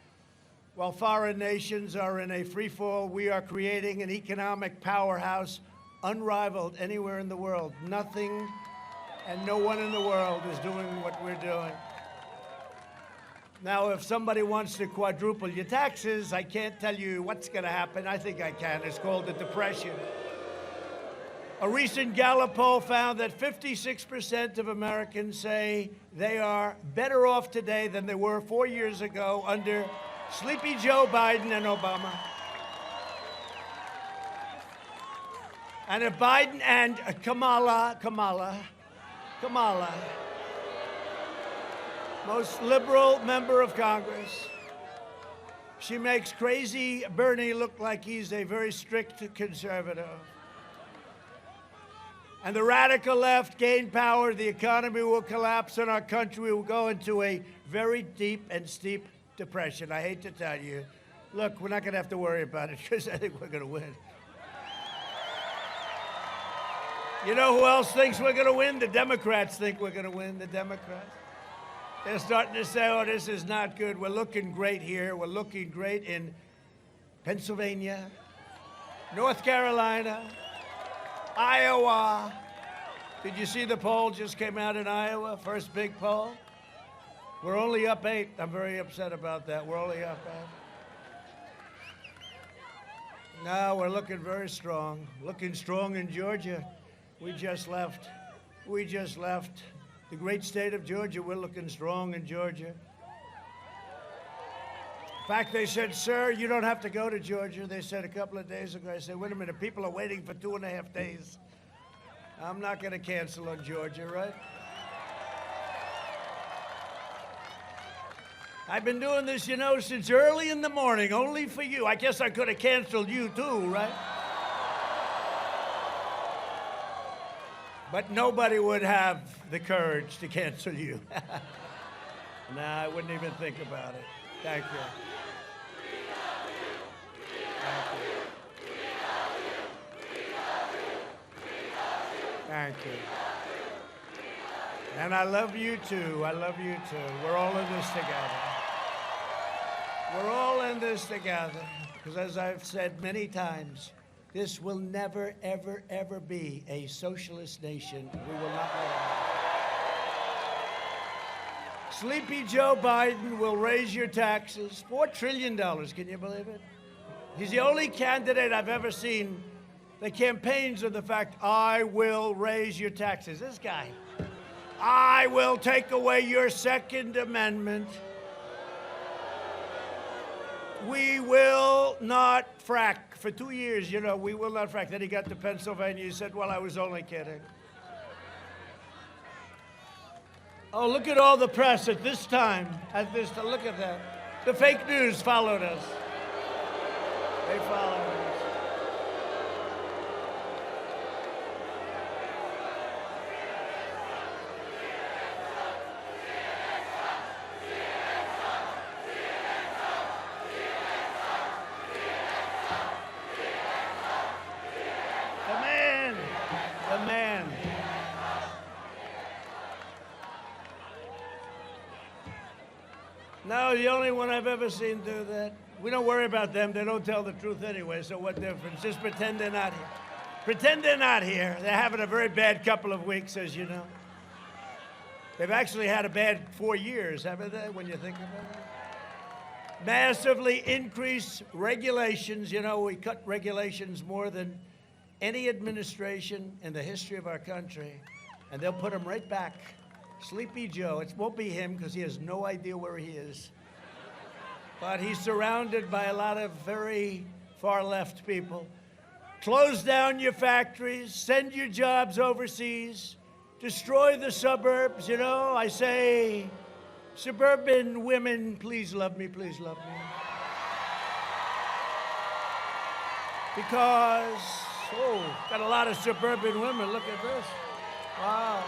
[SPEAKER 8] While foreign nations are in a free fall, we are creating an economic powerhouse unrivaled anywhere in the world. Nothing and no one in the world is doing what we're doing. Now, if somebody wants to quadruple your taxes, I can't tell you what's going to happen. I think I can. It's called the Depression. A recent Gallup poll found that 56% of Americans say they are better off today than they were 4 years ago under Sleepy Joe Biden and Obama. And if Biden and Kamala, most liberal member of Congress, she makes crazy Bernie look like he's a very strict conservative. And the radical left gain power, the economy will collapse, and our country will go into a very deep and steep depression. I hate to tell you. Look, we're not going to have to worry about it because I think we're going to win. You know who else thinks we're going to win? The Democrats think we're going to win, the Democrats. They're starting to say, oh, this is not good. We're looking great here. We're looking great in Pennsylvania, North Carolina, Iowa. Did you see the poll just came out in Iowa? First big poll. We're only up 8. I'm very upset about that. We're only up 8. No, we're looking very strong. Looking strong in Georgia. We just left the great state of Georgia. We're looking strong in Georgia. In fact, they said, sir, you don't have to go to Georgia. They said a couple of days ago. I said, wait a minute, people are waiting for 2.5 days. I'm not going to cancel on Georgia, right? I've been doing this, you know, since early in the morning, only for you. I guess I could have canceled you too, right? But nobody would have the courage to cancel you. Nah, I wouldn't even think about it. Thank you. Thank you. And I love you too. I love you too. We're all in this together. We're all in this together. Because as I've said many times, this will never, ever, ever be a socialist nation. We will not allow it. Sleepy Joe Biden will raise your taxes. $4 trillion, can you believe it? He's the only candidate I've ever seen that campaigns on the fact, I will raise your taxes. This guy, I will take away your Second Amendment. We will not frack. For 2 years, you know, we will not frack. Then he got to Pennsylvania. He said, well, I was only kidding. Oh, look at all the press at this time. Look at that. The fake news followed us. They followed us. The man. No, the only one I've ever seen do that. We don't worry about them. They don't tell the truth anyway, so what difference? Just pretend they're not here. Pretend they're not here. They're having a very bad couple of weeks, as you know. They've actually had a bad 4 years, haven't they, when you think about it? Massively increased regulations. You know, we cut regulations more than any administration in the history of our country, and they'll put him right back. Sleepy Joe. It won't be him because he has no idea where he is. But he's surrounded by a lot of very far left people. Close down your factories, send your jobs overseas, destroy the suburbs. You know, I say Suburban women, please love me, please love me. Because, oh, got a lot of suburban women. Look at this. Wow.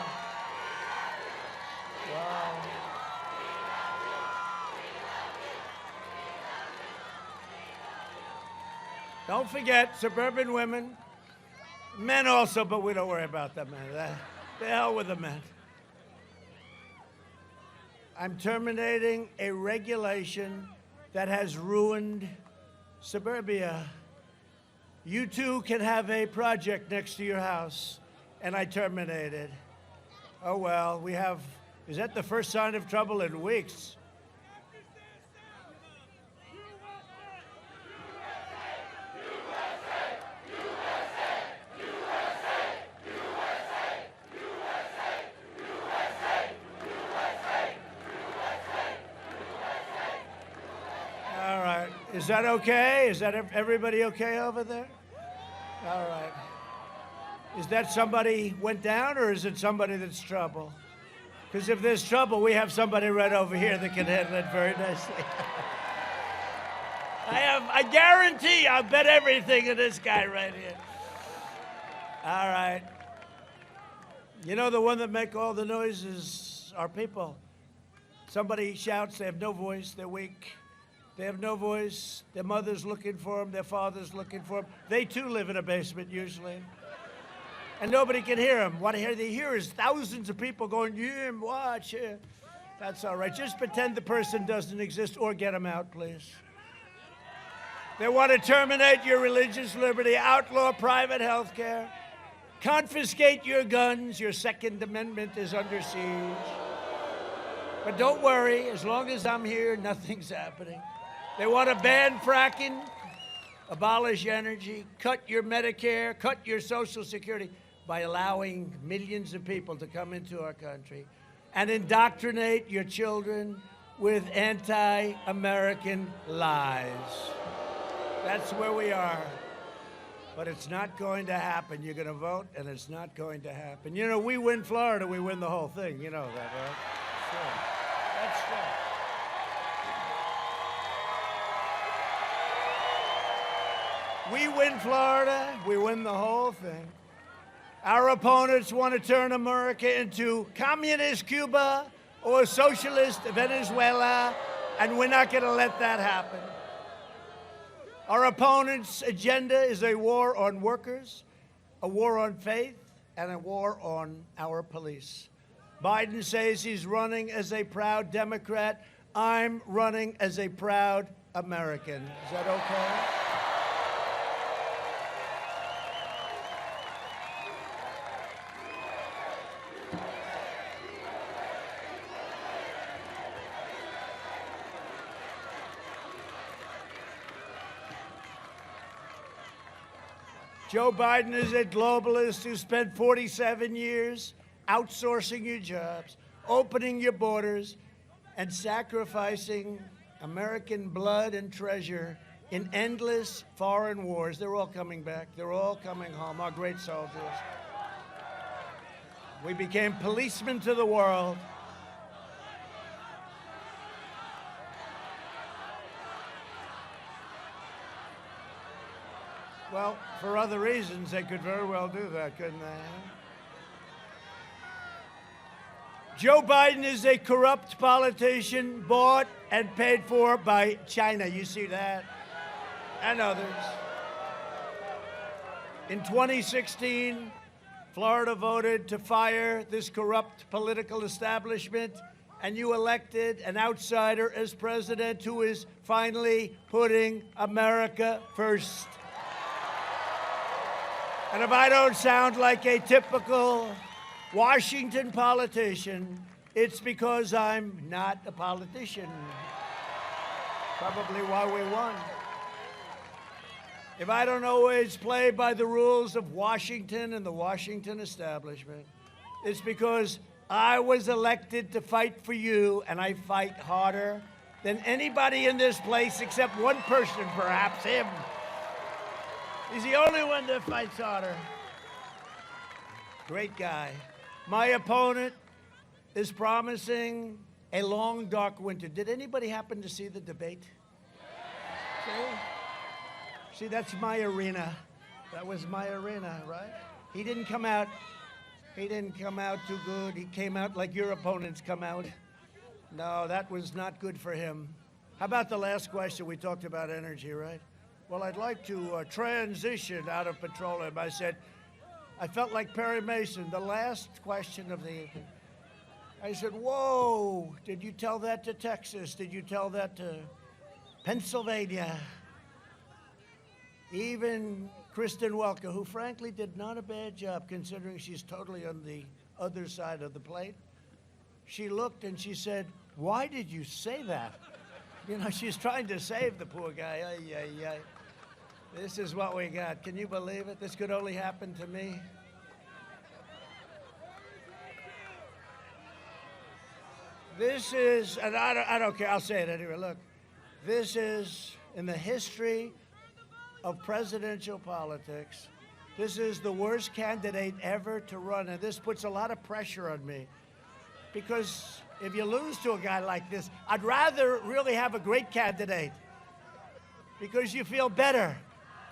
[SPEAKER 8] Wow. Don't forget, suburban women, men also, but we don't worry about that, man. The hell with the men. I'm terminating a regulation that has ruined suburbia. You too can have a project next to your house, and I terminate it. Oh well, is that the first sign of trouble in weeks? Is that okay? Is that everybody okay over there? All right. Is that somebody went down, or is it somebody that's trouble? Because if there's trouble, we have somebody right over here that can handle it very nicely. I guarantee, I'll bet everything to this guy right here. All right. You know, the one that make all the noises are people. Somebody shouts, they have no voice, they're weak. They have no voice. Their mother's looking for them. Their father's looking for them. They, too, live in a basement, usually. And nobody can hear them. What they hear is thousands of people going, yeah, watch. Yeah. That's all right. Just pretend the person doesn't exist, or get them out, please. They want to terminate your religious liberty, outlaw private health care, confiscate your guns. Your Second Amendment is under siege. But don't worry. As long as I'm here, nothing's happening. They want to ban fracking, abolish energy, cut your Medicare, cut your Social Security by allowing millions of people to come into our country and indoctrinate your children with anti-American lies. That's where we are. But it's not going to happen. You're going to vote, and it's not going to happen. You know, we win Florida, we win the whole thing. You know that, right? Sure. That's true. We win Florida, we win the whole thing. Our opponents want to turn America into communist Cuba or socialist Venezuela, and we're not going to let that happen. Our opponents' agenda is a war on workers, a war on faith, and a war on our police. Biden says he's running as a proud Democrat. I'm running as a proud American. Is that okay? Joe Biden is a globalist who spent 47 years outsourcing your jobs, opening your borders, and sacrificing American blood and treasure in endless foreign wars. They're all coming back. They're all coming home, our great soldiers. We became policemen to the world. Well, for other reasons, they could very well do that, couldn't they? Joe Biden is a corrupt politician bought and paid for by China. You see that? And others. In 2016, Florida voted to fire this corrupt political establishment, and you elected an outsider as president who is finally putting America first. And if I don't sound like a typical Washington politician, it's because I'm not a politician. Probably why we won. If I don't always play by the rules of Washington and the Washington establishment, it's because I was elected to fight for you, and I fight harder than anybody in this place except one person, perhaps him. He's the only one that fights harder. Great guy. My opponent is promising A long, dark winter. Did anybody happen to see the debate? See, that's my arena. That was my arena, right? He didn't come out too good. He came out like your opponents come out. No, that was not good for him. How about the last question? We talked about energy, right? Well, I'd like to transition out of petroleum. I said, I felt like Perry Mason, the last question of the evening. I said, whoa, did you tell that to Texas? Did you tell that to Pennsylvania? Even Kristen Welker, who frankly did not a bad job considering she's totally on the other side of the plate, she looked and she said, why did you say that? You know, she's trying to save the poor guy. Ay, ay, ay. This is what we got. Can you believe it? This could only happen to me. This is, and I don't care, I'll say it anyway. Look, this is, in the history of presidential politics, this is the worst candidate ever to run, and this puts a lot of pressure on me. Because if you lose to a guy like this, I'd rather really have a great candidate because you feel better.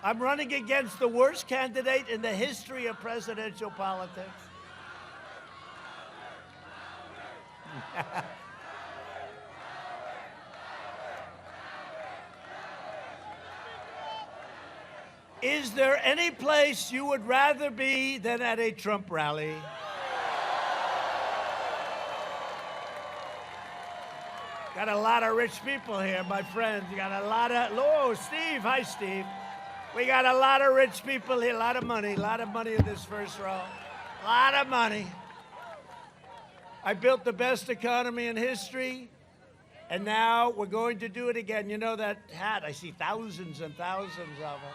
[SPEAKER 8] I'm running against the worst candidate in the history of presidential politics. Is there any place you would rather be than at a Trump rally? Got a lot of rich people here, my friends. You got a lot of, oh, Steve, hi, Steve. We got a lot of rich people here, a lot of money in this first row. A lot of money. I built the best economy in history, and now we're going to do it again. You know that hat? I see thousands and thousands of them.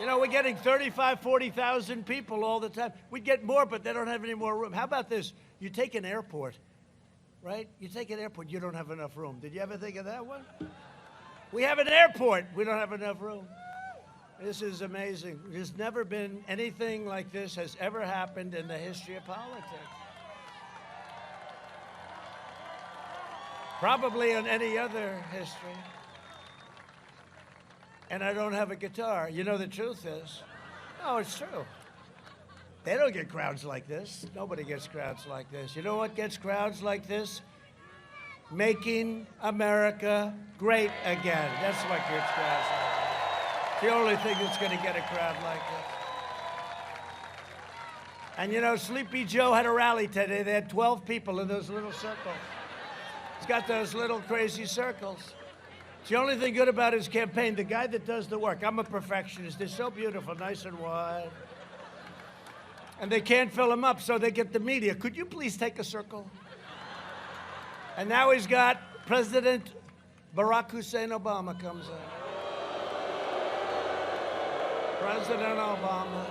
[SPEAKER 8] You know, we're getting 35, 40,000 people all the time. We'd get more, but they don't have any more room. How about this? You take an airport, right? You take an airport, you don't have enough room. Did you ever think of that one? We have an airport, we don't have enough room. This is amazing. There's never been anything like this has ever happened in the history of politics. Probably in any other history. And I don't have a guitar. You know, the truth is, no, it's true. They don't get crowds like this. Nobody gets crowds like this. You know what gets crowds like this? Making America great again. That's what gets crowds like this. It's the only thing that's going to get a crowd like this. And you know, Sleepy Joe had a rally today. They had 12 people in those little circles. He's got those little crazy circles. It's the only thing good about his campaign, the guy that does the work. I'm a perfectionist. They're so beautiful, nice and wide. And they can't fill them up, so they get the media. Could you please take a circle? And now he's got President Barack Hussein Obama comes in. President Obama.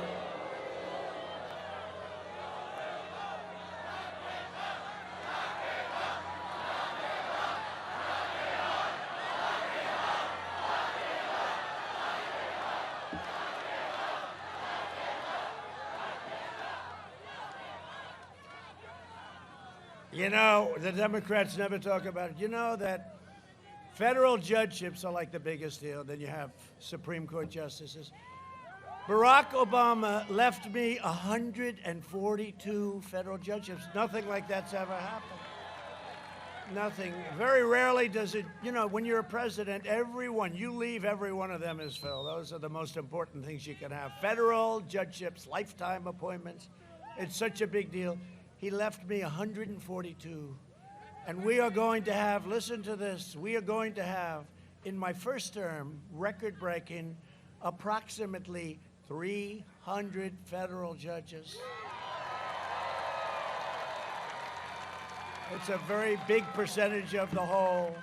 [SPEAKER 8] You know, the Democrats never talk about it. You know that federal judgeships are like the biggest deal. Then you have Supreme Court justices. Barack Obama left me 142 federal judgeships. Nothing like that's ever happened. Nothing. Very rarely does it, you know, when you're a president, everyone, you leave, every one of them is filled. Those are the most important things you can have. Federal judgeships, lifetime appointments. It's such a big deal. He left me 142. And we are going to have, listen to this, we are going to have, in my first term, record-breaking, approximately 300 federal judges. It's a very big percentage of the whole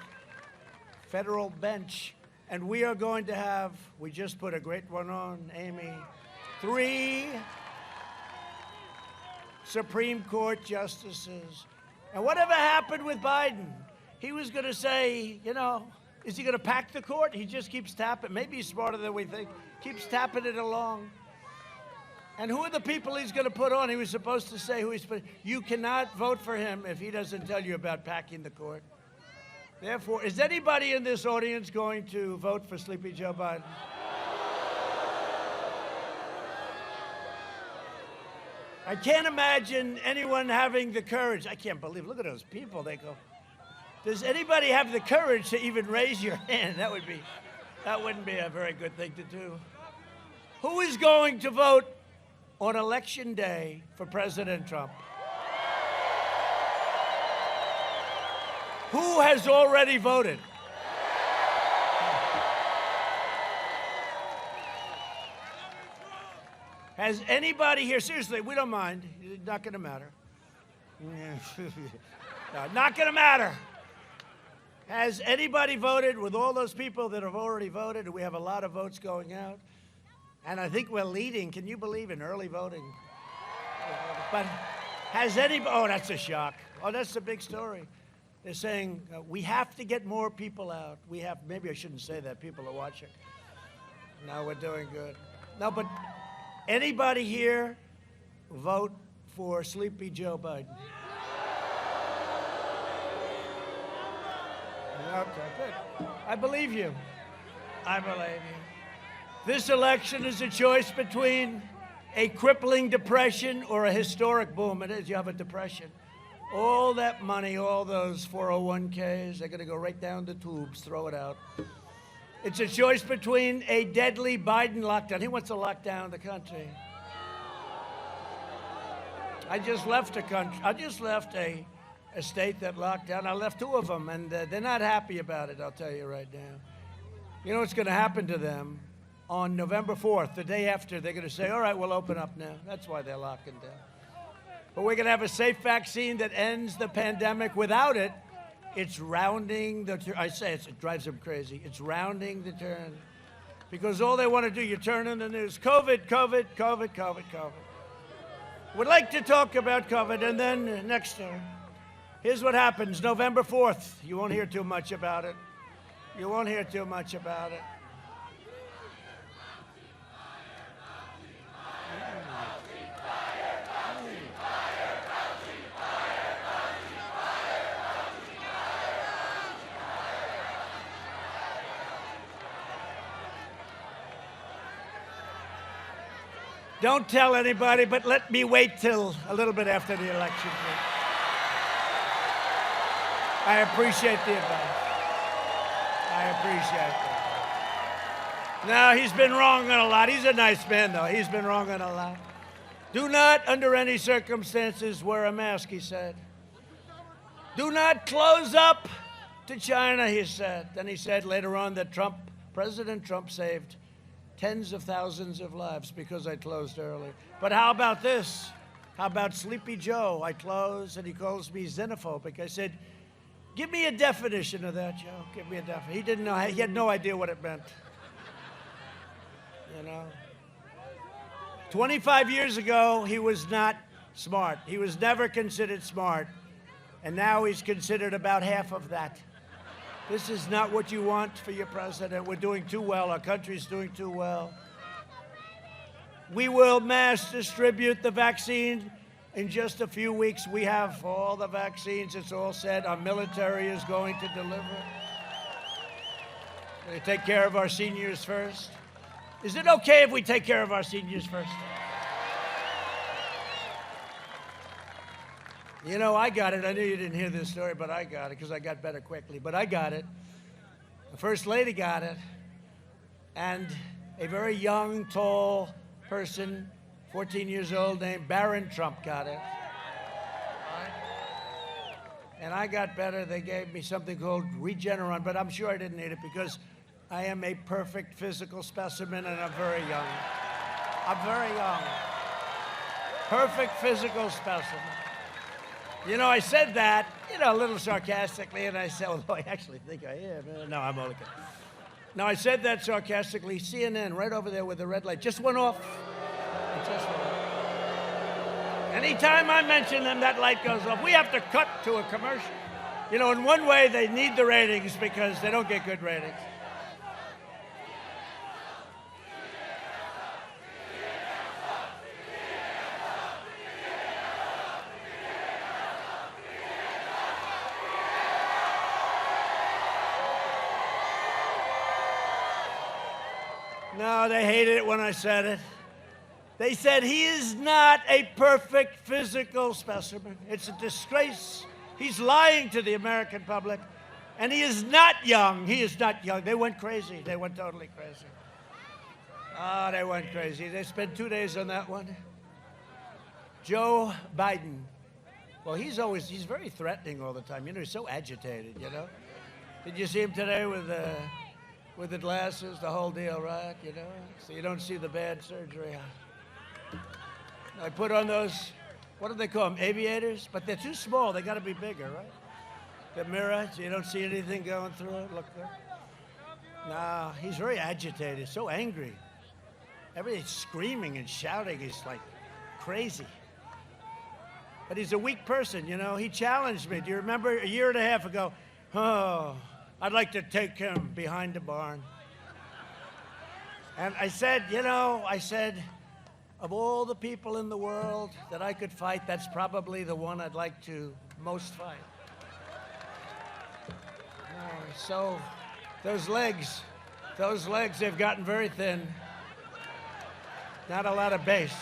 [SPEAKER 8] federal bench. And we are going to have, we just put a great one on, Amy, 3 Supreme Court justices. And whatever happened with Biden? He was going to say, you know, is he going to pack the court? He just keeps tapping. Maybe he's smarter than we think. Keeps tapping it along. And who are the people he's going to put on? He was supposed to say who he's putting. You cannot vote for him if he doesn't tell you about packing the court. Therefore, is anybody in this audience going to vote for Sleepy Joe Biden? I can't imagine anyone having the courage. I can't believe, look at those people. They go, does anybody have the courage to even raise your hand? That wouldn't be a very good thing to do. Who is going to vote on Election Day for President Trump? Who has already voted? Has anybody here, seriously, we don't mind, it's not going to matter. No, not going to matter. Has anybody voted with all those people that have already voted? We have a lot of votes going out. And I think we're leading, can you believe, in early voting? But has anybody, oh, that's a shock. Oh, that's the big story. They're saying we have to get more people out. We have, maybe I shouldn't say that, people are watching. No, we're doing good. No, but anybody here vote for Sleepy Joe Biden? Okay, good. I believe you. I believe you. This election is a choice between a crippling depression or a historic boom. It is, you have a depression. All that money, all those 401ks, they're going to go right down the tubes, throw it out. It's a choice between a deadly Biden lockdown. He wants to lock down the country. I just left a country. I just left a state that locked down. I left 2 of them, and they're not happy about it, I'll tell you right now. You know what's going to happen to them? On November 4th, the day after, they're going to say, all right, we'll open up now. That's why they're locking down. But we're going to have a safe vaccine that ends the pandemic. Without it, it's rounding the turn. I say it drives them crazy. It's rounding the turn. Because all they want to do, you turn on the news, COVID, COVID, COVID, COVID, COVID. Would like to talk about COVID, and then next time. Here's what happens, November 4th. You won't hear too much about it. You won't hear too much about it. Don't tell anybody, but let me wait till a little bit after the election. I appreciate the advice. I appreciate that. No, he's been wrong on a lot. He's a nice man, though. He's been wrong on a lot. Do not, under any circumstances, wear a mask, he said. Do not close up to China, he said. Then he said later on that President Trump saved tens of thousands of lives because I closed early. But how about this? How about Sleepy Joe? I closed, and he calls me xenophobic. I said, give me a definition of that, Joe. Give me a definition. He didn't know. He had no idea what it meant. You know? 25 years ago, he was not smart. He was never considered smart. And now he's considered about half of that. This is not what you want for your president. We're doing too well. Our country's doing too well. We will mass distribute the vaccine in just a few weeks. We have all the vaccines. It's all set. Our military is going to deliver. We take care of our seniors first. Is it okay if we take care of our seniors first? You know, I got it. I knew you didn't hear this story, but I got it because I got better quickly. But I got it. The First Lady got it. And a very young, tall person, 14 years old, named Barron Trump got it. And I got better. They gave me something called Regeneron, but I'm sure I didn't need it because I am a perfect physical specimen and I'm very young. I'm very young. Perfect physical specimen. You know, I said that, you know, a little sarcastically, and I said, although I actually think I am. No, I'm okay. No, I said that sarcastically. CNN, right over there with the red light, just went off. It just went off. Anytime I mention them, that light goes off. We have to cut to a commercial. You know, in one way, they need the ratings because they don't get good ratings. No, they hated it when I said it. They said he is not a perfect physical specimen. It's a disgrace. He's lying to the American public. And he is not young. He is not young. They went crazy. They went totally crazy. Ah, they went crazy. They spent 2 days on that one. Joe Biden. Well, he's very threatening all the time. You know, he's so agitated, you know. Did you see him today with the glasses, the whole deal, right? You know, so you don't see the bad surgery. I put on those, what do they call them, aviators? But they're too small. They got to be bigger, right? The mirror, so you don't see anything going through it. Look there. No, he's very agitated, so angry. Everybody's screaming and shouting. He's like crazy. But he's a weak person, you know. He challenged me. Do you remember a year and a half ago? Oh, I'd like to take him behind the barn. And I said, you know, of all the people in the world that I could fight, that's probably the one I'd like to most fight. So those legs, they've gotten very thin. Not a lot of base.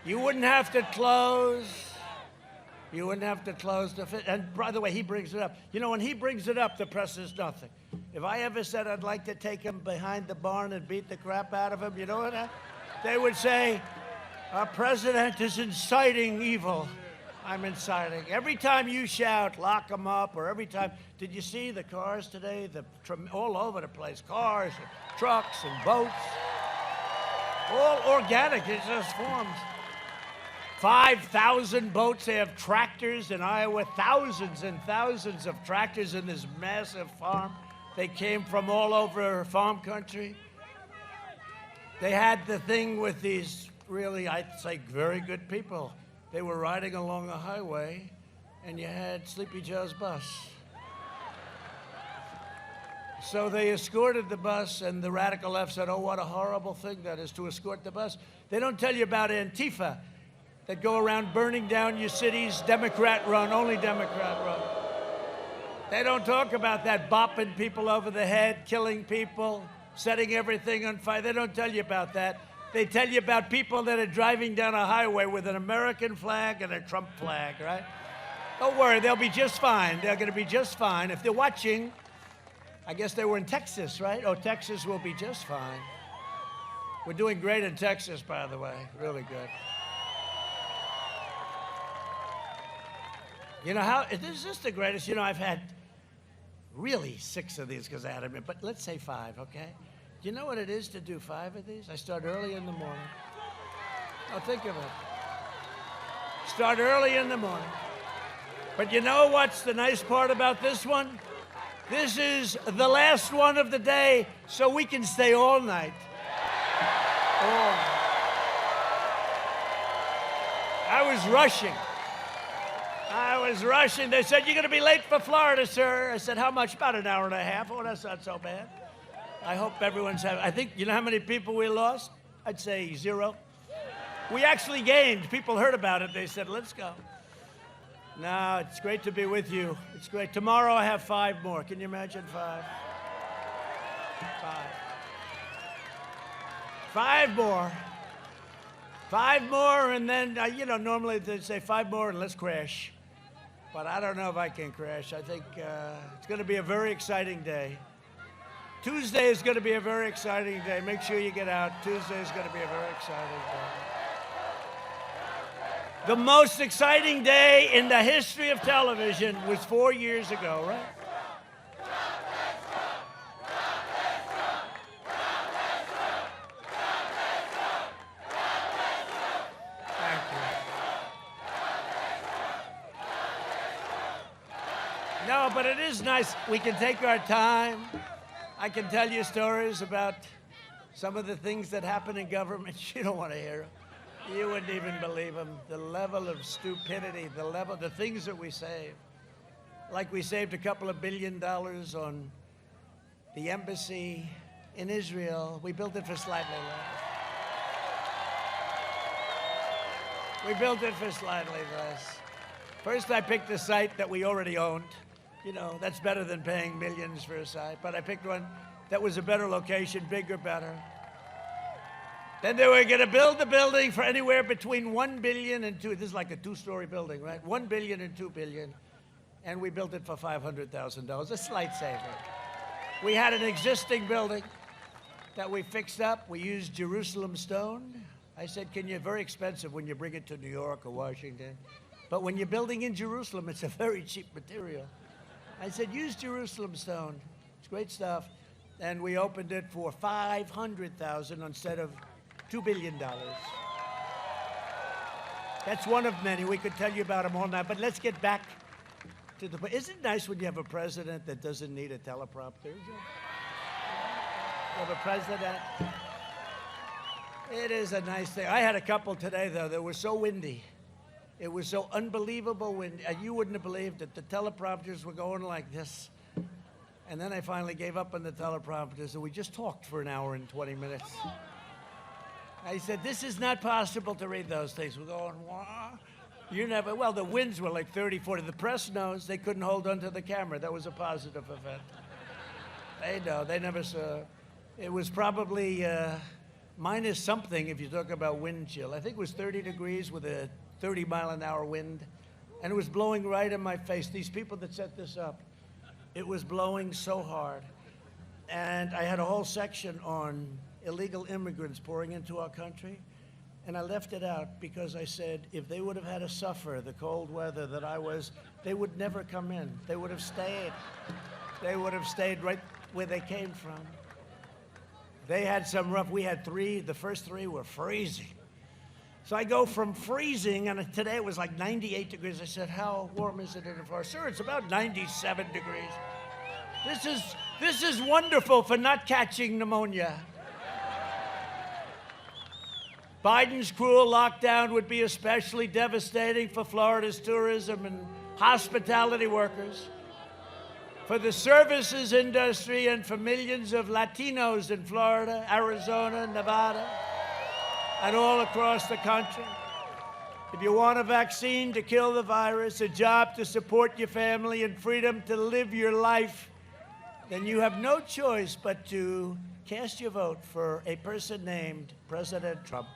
[SPEAKER 8] You wouldn't have to close. You wouldn't have to close the fit. And by the way, he brings it up. You know, when he brings it up, the press is nothing. If I ever said I'd like to take him behind the barn and beat the crap out of him, you know what? They would say, our president is inciting evil. I'm inciting. Every time you shout, lock him up, or every time, did you see the cars today? All over the place, cars, and trucks, and boats. All organic, it just forms. 5,000 boats. They have tractors in Iowa, thousands and thousands of tractors in this massive farm. They came from all over farm country. They had the thing with these really, I'd say, very good people. They were riding along a highway, and you had Sleepy Joe's bus. So they escorted the bus, and the radical left said, oh, what a horrible thing that is to escort the bus. They don't tell you about Antifa that go around burning down your cities, Democrat run, only Democrat run. They don't talk about that, bopping people over the head, killing people, setting everything on fire. They don't tell you about that. They tell you about people that are driving down a highway with an American flag and a Trump flag, right? Don't worry, they'll be just fine. They're going to be just fine. If they're watching, I guess they were in Texas, right? Oh, Texas will be just fine. We're doing great in Texas, by the way. Really good. You know how, this is the greatest. You know, I've had really 6 of these because I had them, but let's say 5, okay? Do you know what it is to do 5 of these? I start early in the morning. Oh, think of it. Start early in the morning. But you know what's the nice part about this one? This is the last one of the day, so we can stay all night. All night. I was rushing. They said, you're going to be late for Florida, sir. I said, how much? About an hour and a half. Oh, that's not so bad. I hope everyone's having, I think, you know how many people we lost? I'd say 0. We actually gained. People heard about it. They said, let's go. No, it's great to be with you. It's great. Tomorrow I have 5 more. Can you imagine 5? 5 more. 5 more, and then, you know, normally they say 5 more and let's crash. But I don't know if I can crash. I think it's going to be a very exciting day. Tuesday is going to be a very exciting day. Make sure you get out. Tuesday is going to be a very exciting day. The most exciting day in the history of television was 4 years ago, right? Thank you. No, but it is nice. We can take our time. I can tell you stories about some of the things that happen in government. You don't want to hear them. You wouldn't even believe them. The level of stupidity, the things that we save. Like we saved a couple of $1 billion on the embassy in Israel. We built it for slightly less. We built it for slightly less. First, I picked a site that we already owned. You know, that's better than paying millions for a site. But I picked one that was a better location, bigger, better. Then they were going to build the building for anywhere between $1 billion and this is like a 2-story building, right? $1 billion and $2 billion. And we built it for $500,000, a slight saver. We had an existing building that we fixed up. We used Jerusalem stone. I said, very expensive when you bring it to New York or Washington. But when you're building in Jerusalem, it's a very cheap material. I said, use Jerusalem stone. It's great stuff. And we opened it for $500,000 instead of $2 billion. That's one of many. We could tell you about them all night, but let's get back to the... Isn't it nice when you have a president that doesn't need a teleprompter? You have a president? It is a nice thing. I had a couple today, though, that were so windy. It was so unbelievable windy. You wouldn't have believed it. The teleprompters were going like this. And then I finally gave up on the teleprompters, and we just talked for an hour and 20 minutes. I said, this is not possible to read those things. We're going, wah. Well, the winds were like 30, 40. The press knows they couldn't hold onto the camera. That was a positive event. They know. They never saw. It was probably minus something if you talk about wind chill. I think it was 30 degrees with a 30-mile-an-hour wind. And it was blowing right in my face. These people that set this up, it was blowing so hard. And I had a whole section on illegal immigrants pouring into our country. And I left it out because I said, if they would have had to suffer the cold weather that I was, they would never come in. They would have stayed. They would have stayed right where they came from. They had some rough, we had 3, the first 3 were freezing. So I go from freezing, and today it was like 98 degrees. I said, how warm is it in Florida? Sir, it's about 97 degrees. This is wonderful for not catching pneumonia. Biden's cruel lockdown would be especially devastating for Florida's tourism and hospitality workers, for the services industry, and for millions of Latinos in Florida, Arizona, Nevada, and all across the country. If you want a vaccine to kill the virus, a job to support your family, and freedom to live your life, then you have no choice but to cast your vote for a person named President Trump.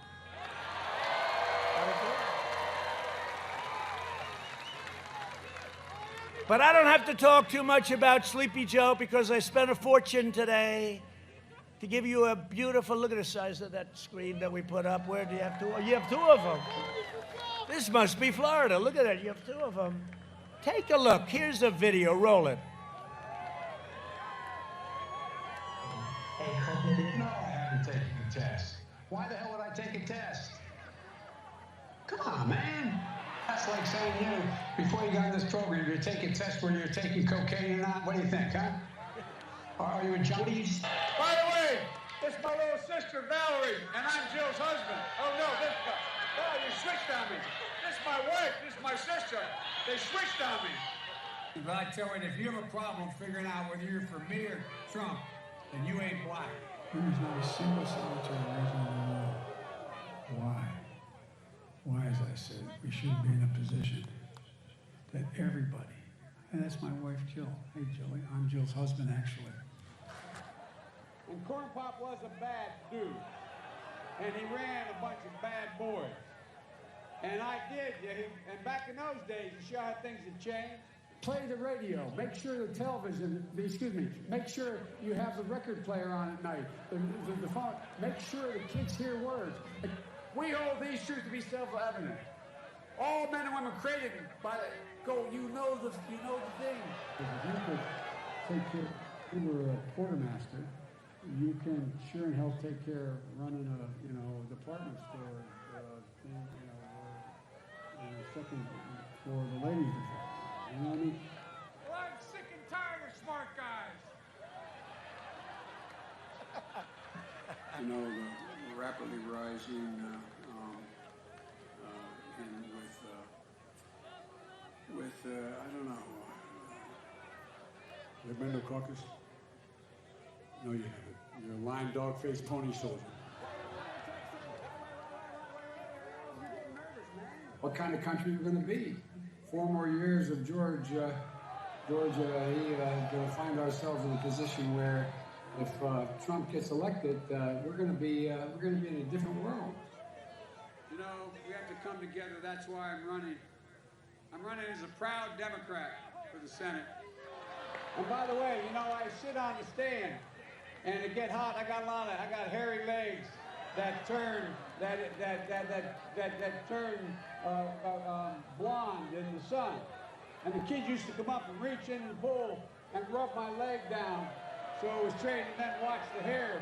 [SPEAKER 8] But I don't have to talk too much about Sleepy Joe because I spent a fortune today to give you a beautiful, look at the size of that screen that we put up. Where do you have 2? You have 2 of them. This must be Florida. Look at that. You have 2 of them. Take a look. Here's a video. Roll it.
[SPEAKER 9] No, I haven't taken a test. Why the hell would I take a test? Come on, man. That's like saying before you got in this program, you're taking a test whether you're taking cocaine or not. What do you think, huh? Are you a junkie?
[SPEAKER 10] By the way, this is my little sister, Valerie, and I'm Jill's husband. Oh, no, this guy. No, you switched on me. This is my wife. This is my sister. They switched on me.
[SPEAKER 9] But I tell you, if you have a problem figuring out whether you're for me or Trump, then you ain't black.
[SPEAKER 11] There's not a single solitary reason in the world why. Why, as I said, we shouldn't be in a position that everybody, and that's my wife, Jill. Hey, Jilly, I'm Jill's husband, actually.
[SPEAKER 10] And Corn Pop was a bad dude. And he ran a bunch of bad boys. And I did. And back in those days, you saw how things had changed.
[SPEAKER 11] Play the radio. Make sure the television, make sure you have the record player on at night. The phone. Make sure the kids hear words.
[SPEAKER 10] We hold these truths to be self-evident. All men and women created by you know the thing.
[SPEAKER 11] If you could take care, you were a quartermaster, you can sure and hell take care of running a department store thing, second for the ladies' department. You know what I mean?
[SPEAKER 10] Well, I'm sick and tired of smart guys.
[SPEAKER 11] The rapidly rising and with I don't know. You ever been to a caucus? No, you haven't. You're a lying dog-faced pony soldier. What kind of country are you going to be? 4 more years of Georgia, we're going to find ourselves in a position where
[SPEAKER 10] if Trump gets elected, we're going to be in a different world. You know, we have to come together. That's why I'm running. I'm running as a proud Democrat for the Senate. And by the way, you know, I sit on the stand, and it get hot. I got hairy legs that turn blonde in the sun. And the kids used to come up and reach into the pool and rub my leg down, so it was trained, and then watch the hair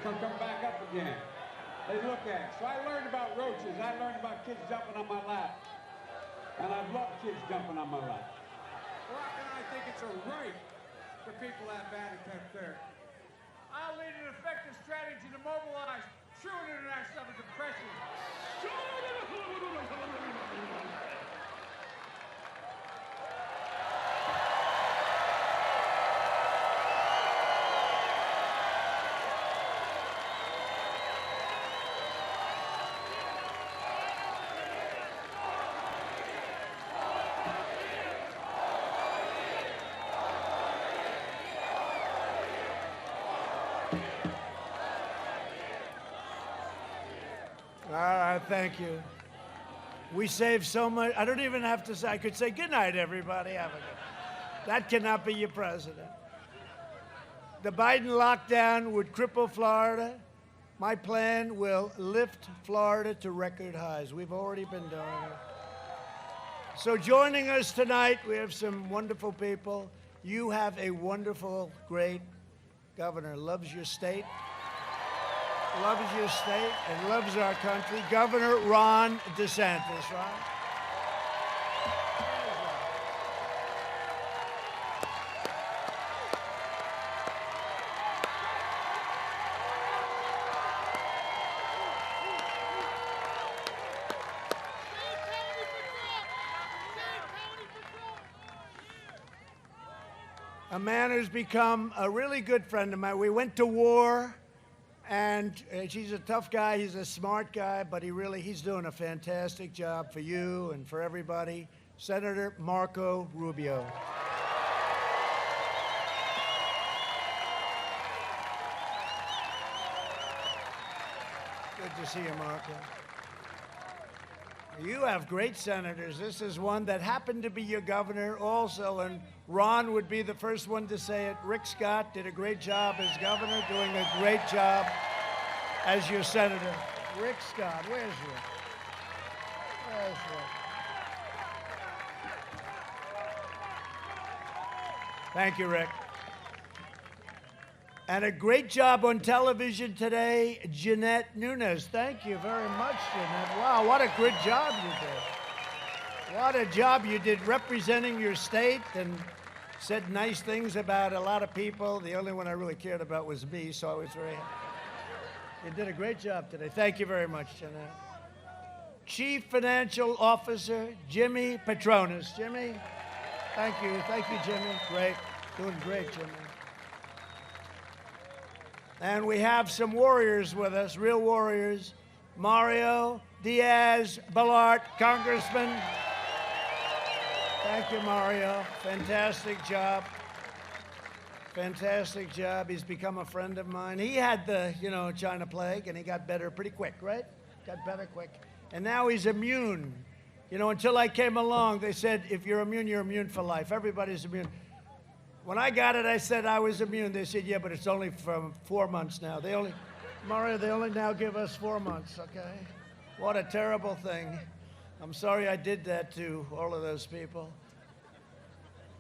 [SPEAKER 10] come back up again. They look at it. So I learned about roaches. I learned about kids jumping on my lap. And I love kids jumping on my lap.
[SPEAKER 12] Barack and I think it's a right for people to have attitude there. I'll lead an effective strategy to mobilize true international depression.
[SPEAKER 8] All right, thank you. We saved so much. I don't even have to say, I could say good night, everybody. Have a good. That cannot be your president. The Biden lockdown would cripple Florida. My plan will lift Florida to record highs. We've already been doing it. So joining us tonight, we have some wonderful people. You have a wonderful, great governor. Loves your state. Loves your state and loves our country. Governor Ron DeSantis, Ron. A man who's become a really good friend of mine. We went to war. And he's a tough guy, he's a smart guy, but he's doing a fantastic job for you and for everybody. Senator Marco Rubio. Good to see you, Marco. You have great senators. This is one that happened to be your governor also, and Ron would be the first one to say it. Rick Scott did a great job as governor, doing a great job as your senator. Rick Scott, where's Rick? Where's Rick? Thank you, Rick. And a great job on television today, Jeanette Nunes. Thank you very much, Jeanette. Wow, what a good job you did. What a job you did representing your state and said nice things about a lot of people. The only one I really cared about was me, so I was very happy. You did a great job today. Thank you very much, Jeanette. Chief Financial Officer, Jimmy Patronis. Jimmy, thank you. Thank you, Jimmy. Great. Doing great, Jimmy. And we have some warriors with us, real warriors. Mario Diaz-Balart, Congressman. Thank you, Mario. Fantastic job. Fantastic job. He's become a friend of mine. He had the, China plague, and he got better pretty quick, right? Got better quick. And now he's immune. Until I came along, they said, if you're immune for life. Everybody's immune. When I got it, I said I was immune. They said, yeah, but it's only from 4 months now. Mario, they only now give us 4 months, okay? What a terrible thing. I'm sorry I did that to all of those people.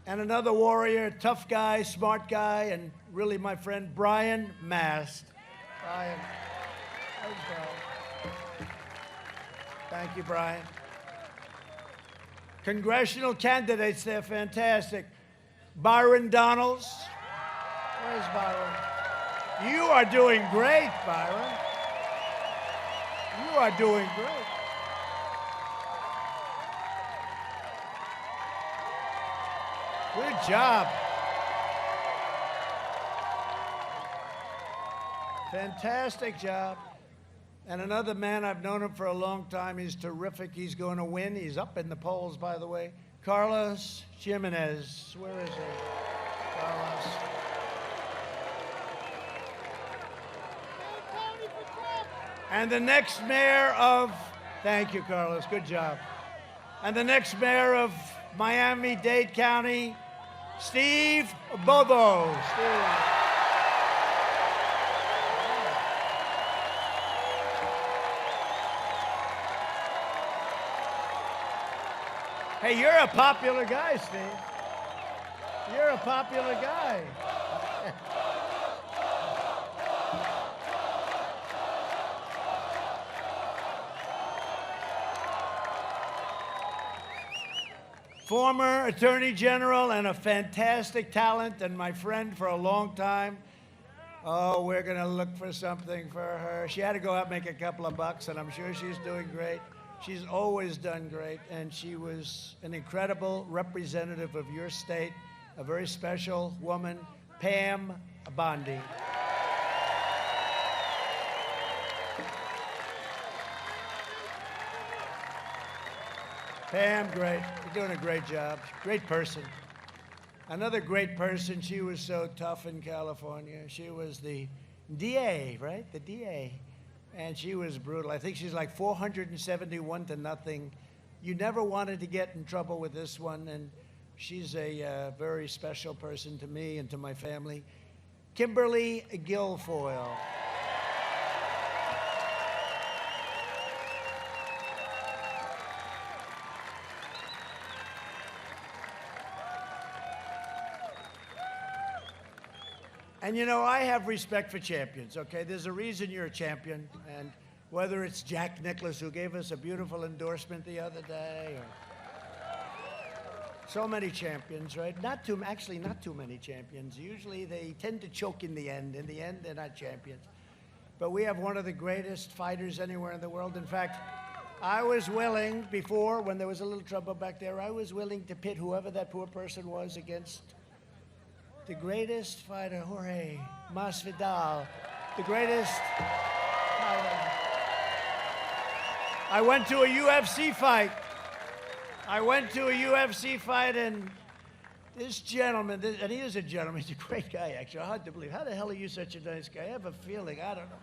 [SPEAKER 8] And another warrior, tough guy, smart guy, and really my friend, Brian Mast. Brian. Thanks, Brian. Thank you, Brian. Congressional candidates, they're fantastic. Byron Donalds. Where's Byron? You are doing great, Byron. You are doing great. Good job. Fantastic job. And another man, I've known him for a long time. He's terrific. He's going to win. He's up in the polls, by the way. Carlos Jimenez. Where is he? Carlos. And the next mayor of, thank you, Carlos, good job. And the next mayor of Miami-Dade County, Steve Bobo. Steve. Hey, you're a popular guy, Steve. You're a popular guy. Former Attorney General and a fantastic talent and my friend for a long time. Oh, we're going to look for something for her. She had to go out and make a couple of bucks, and I'm sure she's doing great. She's always done great, and she was an incredible representative of your state, a very special woman, Pam Bondi. Pam, great. You're doing a great job. Great person. Another great person. She was so tough in California. She was the DA, right? The DA. And she was brutal. I think she's like 471 to nothing. You never wanted to get in trouble with this one, and she's a very special person to me and to my family. Kimberly Guilfoyle. And you know, I have respect for champions, okay? There's a reason you're a champion, and whether it's Jack Nicklaus, who gave us a beautiful endorsement the other day, or so many champions, right? Actually, not too many champions. Usually they tend to choke in the end. In the end, they're not champions. But we have one of the greatest fighters anywhere in the world. In fact, I was willing, before, when there was a little trouble back there, I was willing to pit whoever that poor person was against the greatest fighter, Jorge Masvidal, the greatest fighter. I went to a UFC fight. And this gentleman, and he is a gentleman, he's a great guy, actually. Hard to believe. How the hell are you such a nice guy? I have a feeling, I don't know.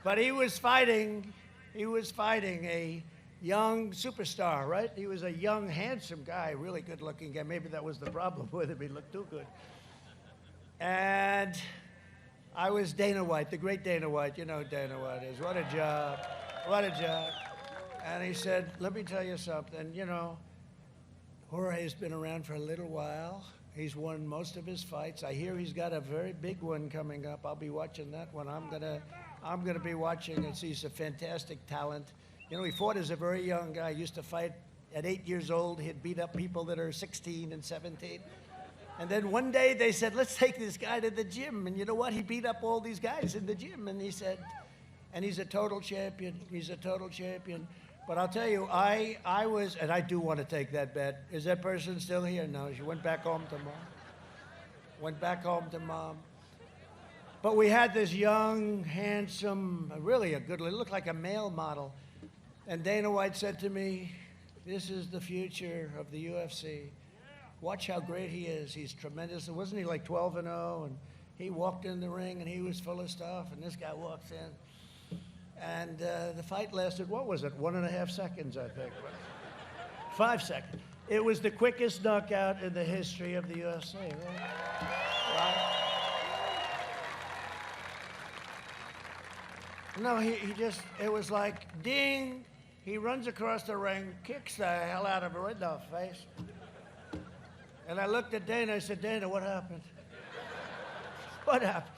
[SPEAKER 8] But he was fighting a young superstar, right? He was a young, handsome guy, really good-looking guy. Maybe that was the problem with him. He looked too good. And I was Dana White, the great Dana White. You know who Dana White is. What a job. What a job. And he said, let me tell you something. You know, Jorge's been around for a little while. He's won most of his fights. I hear he's got a very big one coming up. I'll be watching that one. I'm gonna be watching it. He's a fantastic talent. You know, he fought as a very young guy. He used to fight at 8 years old. He'd beat up people that are 16 and 17. And then one day they said, let's take this guy to the gym. And you know what? He beat up all these guys in the gym. And he said, and he's a total champion. He's a total champion. But I'll tell you, I was, and I do want to take that bet. Is that person still here? No, she went back home to mom. Went back home to mom. But we had this young, handsome, really a good, looked like a male model. And Dana White said to me, this is the future of the UFC. Watch how great he is. He's tremendous. Wasn't he like 12-0? And he walked in the ring and he was full of stuff. And this guy walks in. And the fight lasted, what was it? 1.5 seconds, I think. 5 seconds. It was the quickest knockout in the history of the UFC, right? No, he just, it was like, ding. He runs across the ring, kicks the hell out of her right in the face. And I looked at Dana, I said, Dana, what happened? What happened?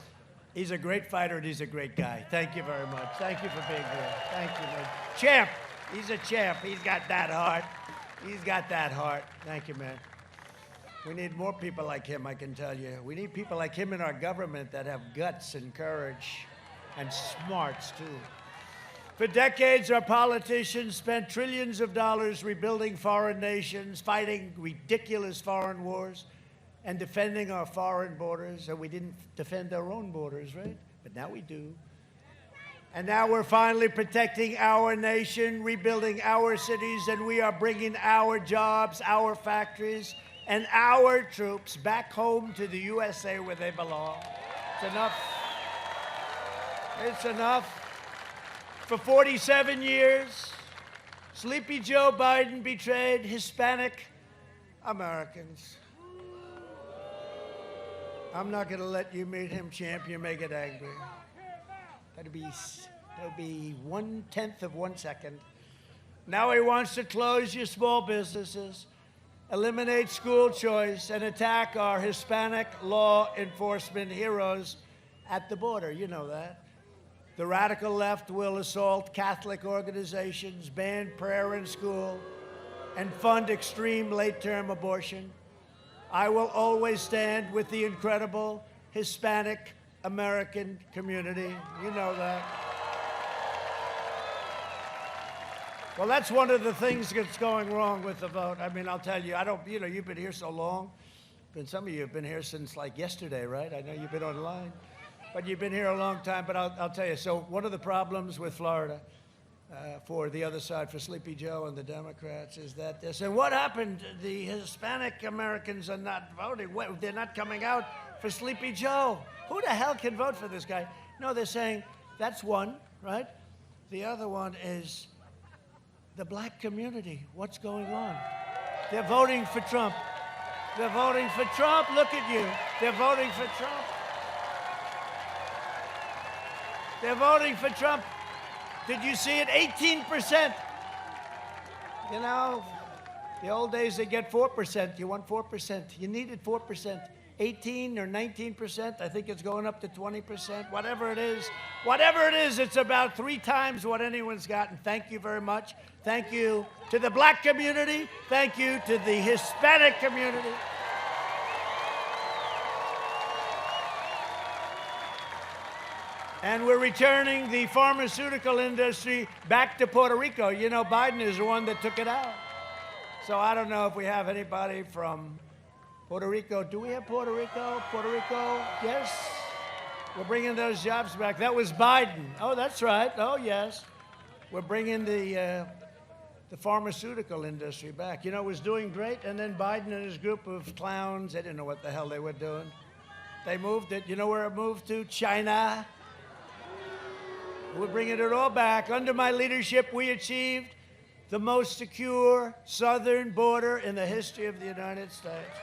[SPEAKER 8] He's a great fighter and he's a great guy. Thank you very much. Thank you for being here. Thank you, man. Champ. He's a champ. He's got that heart. He's got that heart. Thank you, man. We need more people like him, I can tell you. We need people like him in our government that have guts and courage and smarts, too. For decades, our politicians spent trillions of dollars rebuilding foreign nations, fighting ridiculous foreign wars, and defending our foreign borders. And we didn't defend our own borders, right? But now we do. And now we're finally protecting our nation, rebuilding our cities, and we are bringing our jobs, our factories, and our troops back home to the USA where they belong. It's enough. It's enough. For 47 years, Sleepy Joe Biden betrayed Hispanic Americans. I'm not going to let you meet him, champ. You may get angry. That'll be 1/10 of 1 second. Now he wants to close your small businesses, eliminate school choice, and attack our Hispanic law enforcement heroes at the border. You know that. The radical left will assault Catholic organizations, ban prayer in school, and fund extreme late-term abortion. I will always stand with the incredible Hispanic American community. You know that. Well, that's one of the things that's going wrong with the vote. I mean, I'll tell you, you've been here so long. Some of you have been here since like yesterday, right? I know you've been online, but you've been here a long time. But I'll tell you, so one of the problems with Florida for the other side, for Sleepy Joe and the Democrats, is that they say, what happened? The Hispanic Americans are not voting. They're not coming out for Sleepy Joe. Who the hell can vote for this guy? No, they're saying that's one, right? The other one is the black community. What's going on? They're voting for Trump. They're voting for Trump. Look at you. They're voting for Trump. They're voting for Trump. Did you see it? 18%. You know, the old days they get 4%. You want 4%. You needed 4%. 18 or 19%. I think it's going up to 20%. Whatever it is, it's about 3 times what anyone's gotten. Thank you very much. Thank you to the black community. Thank you to the Hispanic community. And we're returning the pharmaceutical industry back to Puerto Rico. You know, Biden is the one that took it out. So I don't know if we have anybody from Puerto Rico. Do we have Puerto Rico? Puerto Rico? Yes. We're bringing those jobs back. That was Biden. Oh, that's right. Oh, yes. We're bringing the pharmaceutical industry back. You know, it was doing great, and then Biden and his group of clowns, they didn't know what the hell they were doing. They moved it. You know where it moved to? China. We're bringing it all back. Under my leadership, we achieved the most secure southern border in the history of the United States.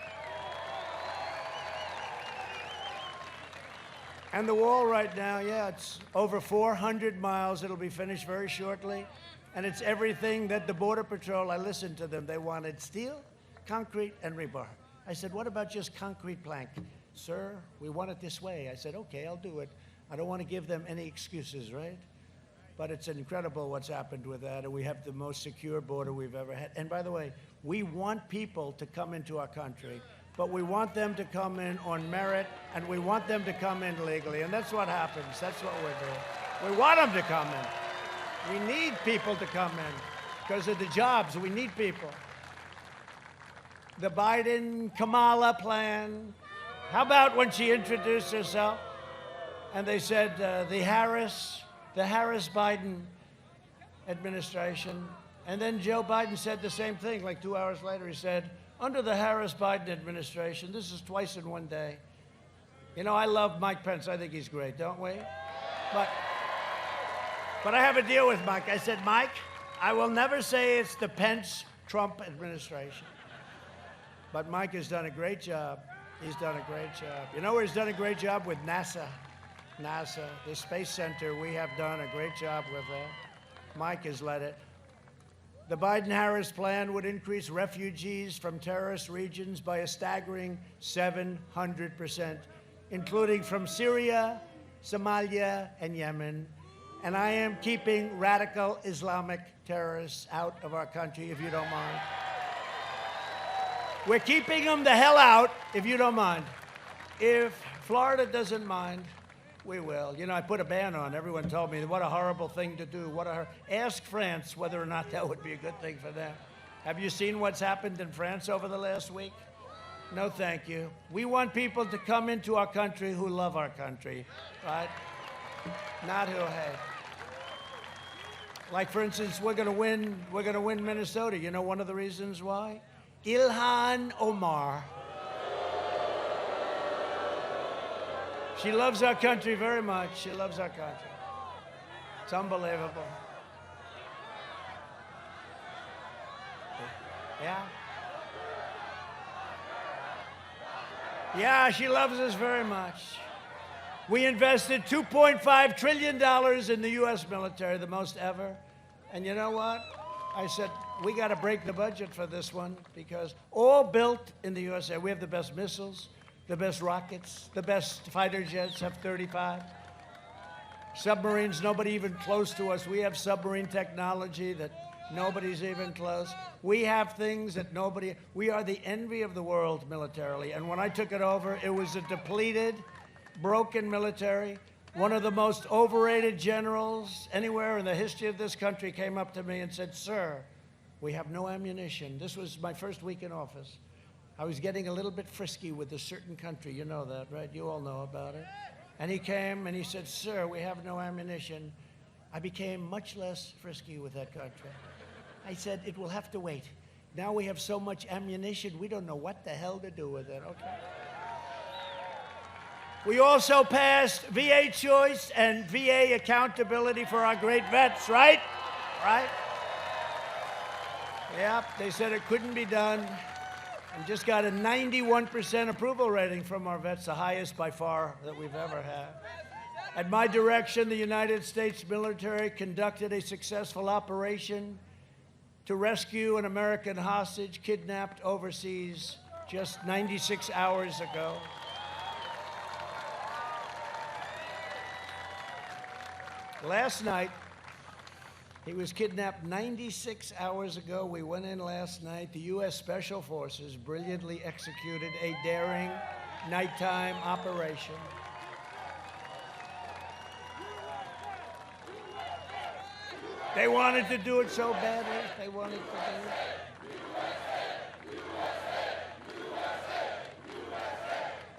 [SPEAKER 8] And the wall right now, yeah, it's over 400 miles. It'll be finished very shortly. And it's everything that the Border Patrol, I listened to them, they wanted steel, concrete, and rebar. I said, what about just concrete plank? Sir, we want it this way. I said, okay, I'll do it. I don't want to give them any excuses, right? But it's incredible what's happened with that. And we have the most secure border we've ever had. And by the way, we want people to come into our country, but we want them to come in on merit, and we want them to come in legally. And that's what happens. That's what we're doing. We want them to come in. We need people to come in because of the jobs. We need people. The Biden-Kamala plan. How about when she introduced herself and they said the Harris-Biden administration, and then Joe Biden said the same thing like 2 hours later. He said, under the Harris-Biden administration, this is twice in one day. You know, I love Mike Pence. I think he's great, don't we? But I have a deal with Mike. I said, Mike, I will never say it's the Pence-Trump administration. But Mike has done a great job. He's done a great job. You know where he's done a great job? With NASA. NASA, the Space Center, we have done a great job with that. Mike has led it. The Biden-Harris plan would increase refugees from terrorist regions by a staggering 700%, including from Syria, Somalia, and Yemen. And I am keeping radical Islamic terrorists out of our country, if you don't mind. We're keeping them the hell out, if you don't mind. If Florida doesn't mind, we will. You know, I put a ban on. Everyone told me, what a horrible thing to do. Ask France whether or not that would be a good thing for them. Have you seen what's happened in France over the last week? No, thank you. We want people to come into our country who love our country, right? Not who hate. Like, for instance, we're going to win Minnesota. You know one of the reasons why? Ilhan Omar. She loves our country very much. She loves our country. It's unbelievable. Yeah. Yeah, she loves us very much. We invested $2.5 trillion in the U.S. military, the most ever. And you know what? I said, we got to break the budget for this one because all built in the USA. We have the best missiles, the best rockets, the best fighter jets, F-35. Submarines, nobody even close to us. We have submarine technology that nobody's even close. We have things that nobody, we are the envy of the world militarily. And when I took it over, it was a depleted, broken military. One of the most overrated generals anywhere in the history of this country came up to me and said, "Sir, we have no ammunition." This was my first week in office. I was getting a little bit frisky with a certain country. You know that, right? You all know about it. And he came and he said, "Sir, we have no ammunition." I became much less frisky with that country. I said, "It will have to wait. Now we have so much ammunition, we don't know what the hell to do with it," okay? We also passed VA choice and VA accountability for our great vets, right? Right? Yep, they said it couldn't be done. And just got a 91% approval rating from our vets, the highest by far that we've ever had. At my direction, the United States military conducted a successful operation to rescue an American hostage kidnapped overseas just 96 hours ago. Last night, he was kidnapped 96 hours ago. We went in last night. The U.S. Special Forces brilliantly executed a daring nighttime operation. They wanted to do it so badly. They wanted to do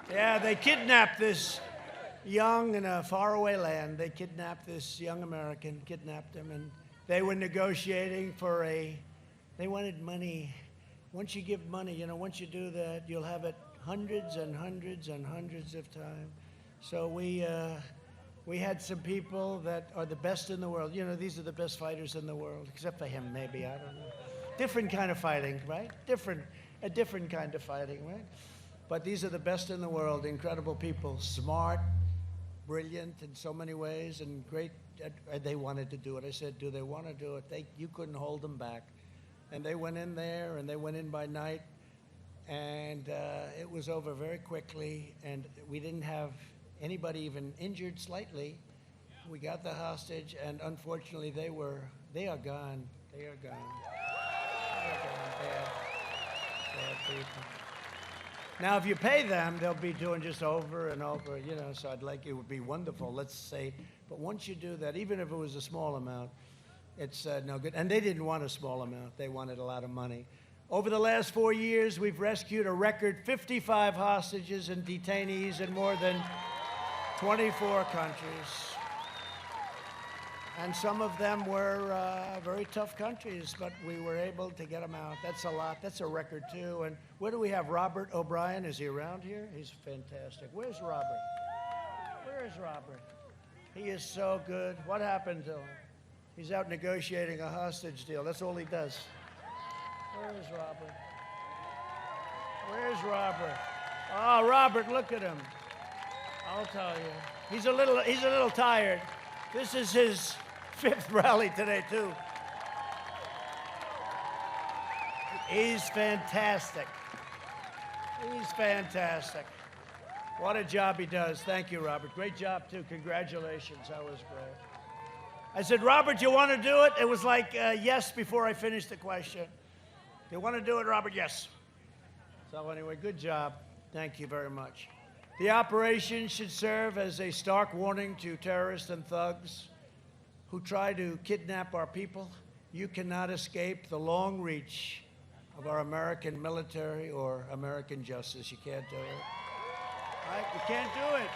[SPEAKER 8] it. Yeah, they kidnapped this young in a faraway land. They kidnapped this young American, kidnapped him, and they were negotiating for they wanted money. Once you give money, you know, once you do that, you'll have it hundreds and hundreds and hundreds of times. So we had some people that are the best in the world. You know, these are the best fighters in the world, except for him, maybe, I don't know. Different kind of fighting, right? A different kind of fighting, right? But these are the best in the world, incredible people, smart, brilliant in so many ways, and great. They wanted to do it. I said, "Do they want to do it?" You couldn't hold them back. And they went in there, and they went in by night, and it was over very quickly, and we didn't have anybody even injured slightly. We got the hostage, and unfortunately, they are gone. They are gone. They are gone. Bad people. Now, if you pay them, they'll be doing just over and over, you know, so it would be wonderful, let's say. But once you do that, even if it was a small amount, it's no good. And they didn't want a small amount. They wanted a lot of money. Over the last 4 years, we've rescued a record 55 hostages and detainees in more than 24 countries. And some of them were very tough countries, but we were able to get them out. That's a lot. That's a record, too. And where do we have Robert O'Brien? Is he around here? He's fantastic. Where's Robert? Where is Robert? He is so good. What happened to him? He's out negotiating a hostage deal. That's all he does. Where is Robert? Where's Robert? Oh, Robert, look at him. I'll tell you. He's a little tired. This is his 5th rally today, too. He's fantastic. He's fantastic. What a job he does. Thank you, Robert. Great job, too. Congratulations. That was great. I said, "Robert, you want to do it?" It was like, yes, before I finished the question. "You want to do it, Robert?" "Yes." So anyway, good job. Thank you very much. The operation should serve as a stark warning to terrorists and thugs who try to kidnap our people. You cannot escape the long reach of our American military or American justice. You can't do it. Right? You can't do it.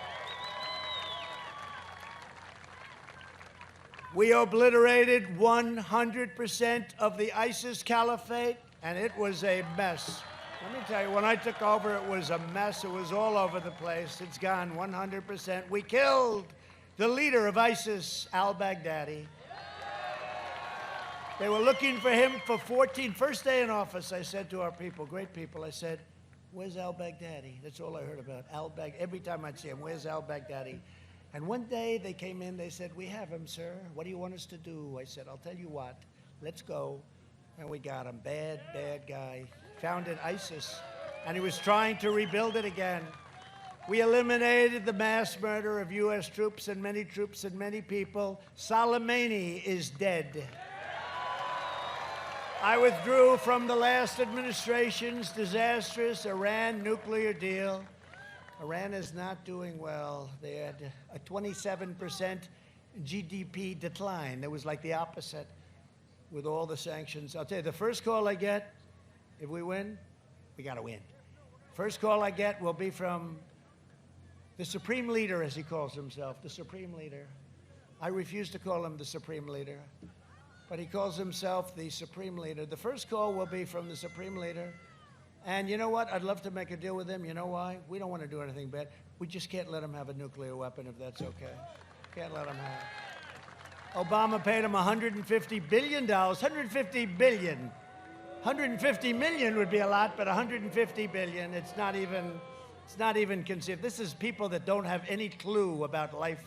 [SPEAKER 8] We obliterated 100% of the ISIS caliphate, and it was a mess. Let me tell you, when I took over, it was a mess. It was all over the place. It's gone 100%. We killed the leader of ISIS, al-Baghdadi. They were looking for him for first day in office. I said to our people, great people, I said, where's al-Baghdadi? That's all I heard about, al-Baghdadi. Every time I'd see him, where's al-Baghdadi? And one day they came in, they said, we have him, sir. What do you want us to do? I said, I'll tell you what, let's go. And we got him, bad, bad guy. Founded ISIS, and he was trying to rebuild it again. We eliminated the mass murder of U.S. troops and many people. Soleimani is dead. I withdrew from the last administration's disastrous Iran nuclear deal. Iran is not doing well. They had a 27% GDP decline. It was like the opposite with all the sanctions. I'll tell you, the first call I get, if we win, we got to win. First call I get will be from the Supreme Leader, as he calls himself, the Supreme Leader. I refuse to call him the Supreme Leader, but he calls himself the Supreme Leader. The first call will be from the Supreme Leader. And you know what? I'd love to make a deal with him. You know why? We don't want to do anything bad. We just can't let him have a nuclear weapon, if that's okay. Can't let him have it. Obama paid him $150 billion, $150 billion. 150 million would be a lot, but 150 billion, it's not even conceived. This is people that don't have any clue about life.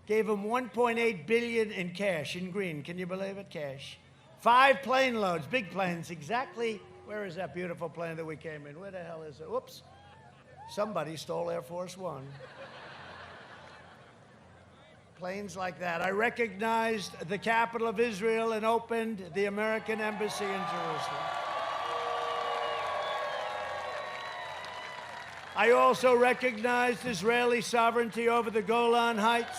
[SPEAKER 8] Gave him 1.8 billion in cash, in green. Can you believe it? Cash. 5 plane loads, big planes, exactly. Where is that beautiful plane that we came in? Where the hell is it? Whoops. Somebody stole Air Force One. Planes like that. I recognized the capital of Israel and opened the American embassy in Jerusalem. I also recognized Israeli sovereignty over the Golan Heights.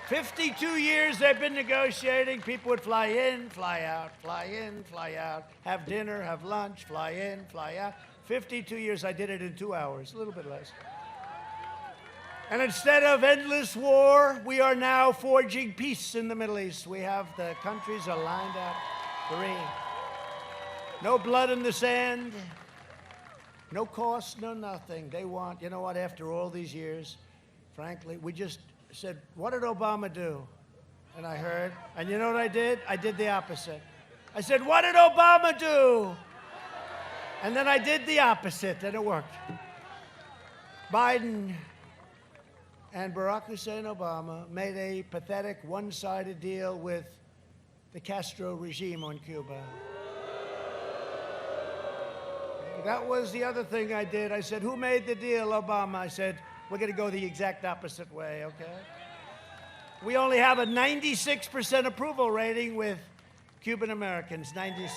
[SPEAKER 8] 52 years they've been negotiating. People would fly in, fly out, fly in, fly out, have dinner, have lunch, fly in, fly out. 52 years, I did it in 2 hours, a little bit less. And instead of endless war, we are now forging peace in the Middle East. We have the countries are lined up, green. No blood in the sand, no cost, no nothing. They want, you know what, after all these years, frankly, we just said, what did Obama do? And I heard, and you know what I did? I did the opposite. I said, what did Obama do? And then I did the opposite, and it worked. Biden and Barack Hussein Obama made a pathetic one-sided deal with the Castro regime on Cuba. That was the other thing I did. I said, who made the deal, Obama? I said, we're going to go the exact opposite way, okay? We only have a 96% approval rating with Cuban Americans, 96.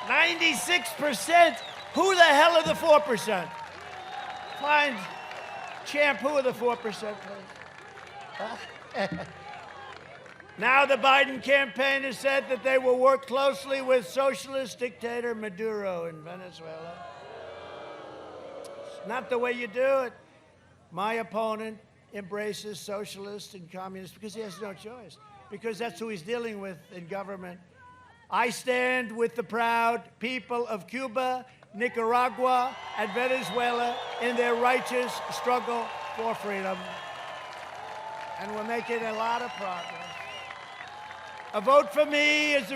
[SPEAKER 8] 96%. Who the hell are the 4%? Find, champ, who are the 4%, please? Now the Biden campaign has said that they will work closely with socialist dictator Maduro in Venezuela. It's not the way you do it. My opponent embraces socialists and communists because he has no choice, because that's who he's dealing with in government. I stand with the proud people of Cuba, Nicaragua, and Venezuela in their righteous struggle for freedom. And we're making a lot of progress. A vote for me is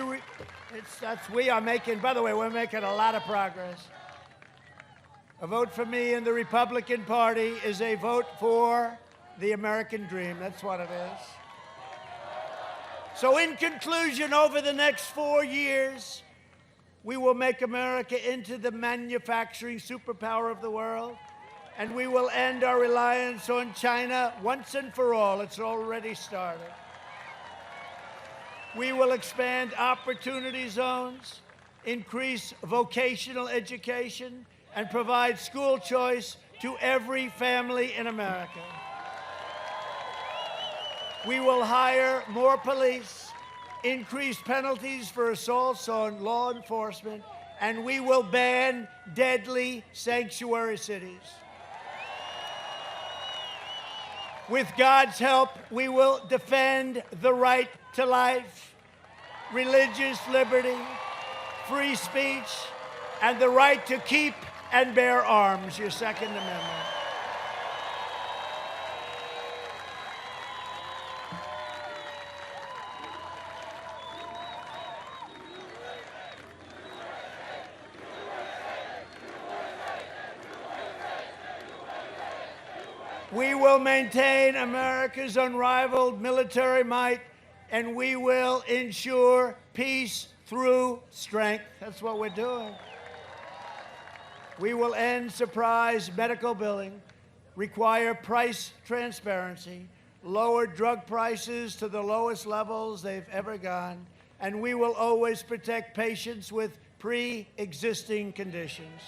[SPEAKER 8] we are making, by the way, we're making a lot of progress. A vote for me in the Republican Party is a vote for the American dream. That's what it is. So in conclusion, over the next 4 years, we will make America into the manufacturing superpower of the world, and we will end our reliance on China once and for all. It's already started. We will expand opportunity zones, increase vocational education, and provide school choice to every family in America. We will hire more police, increase penalties for assaults on law enforcement, and we will ban deadly sanctuary cities. With God's help, we will defend the right to life, religious liberty, free speech, and the right to keep and bear arms, your Second Amendment. We will maintain America's unrivaled military might, and we will ensure peace through strength. That's what we're doing. We will end surprise medical billing, require price transparency, lower drug prices to the lowest levels they've ever gone, and we will always protect patients with pre-existing conditions.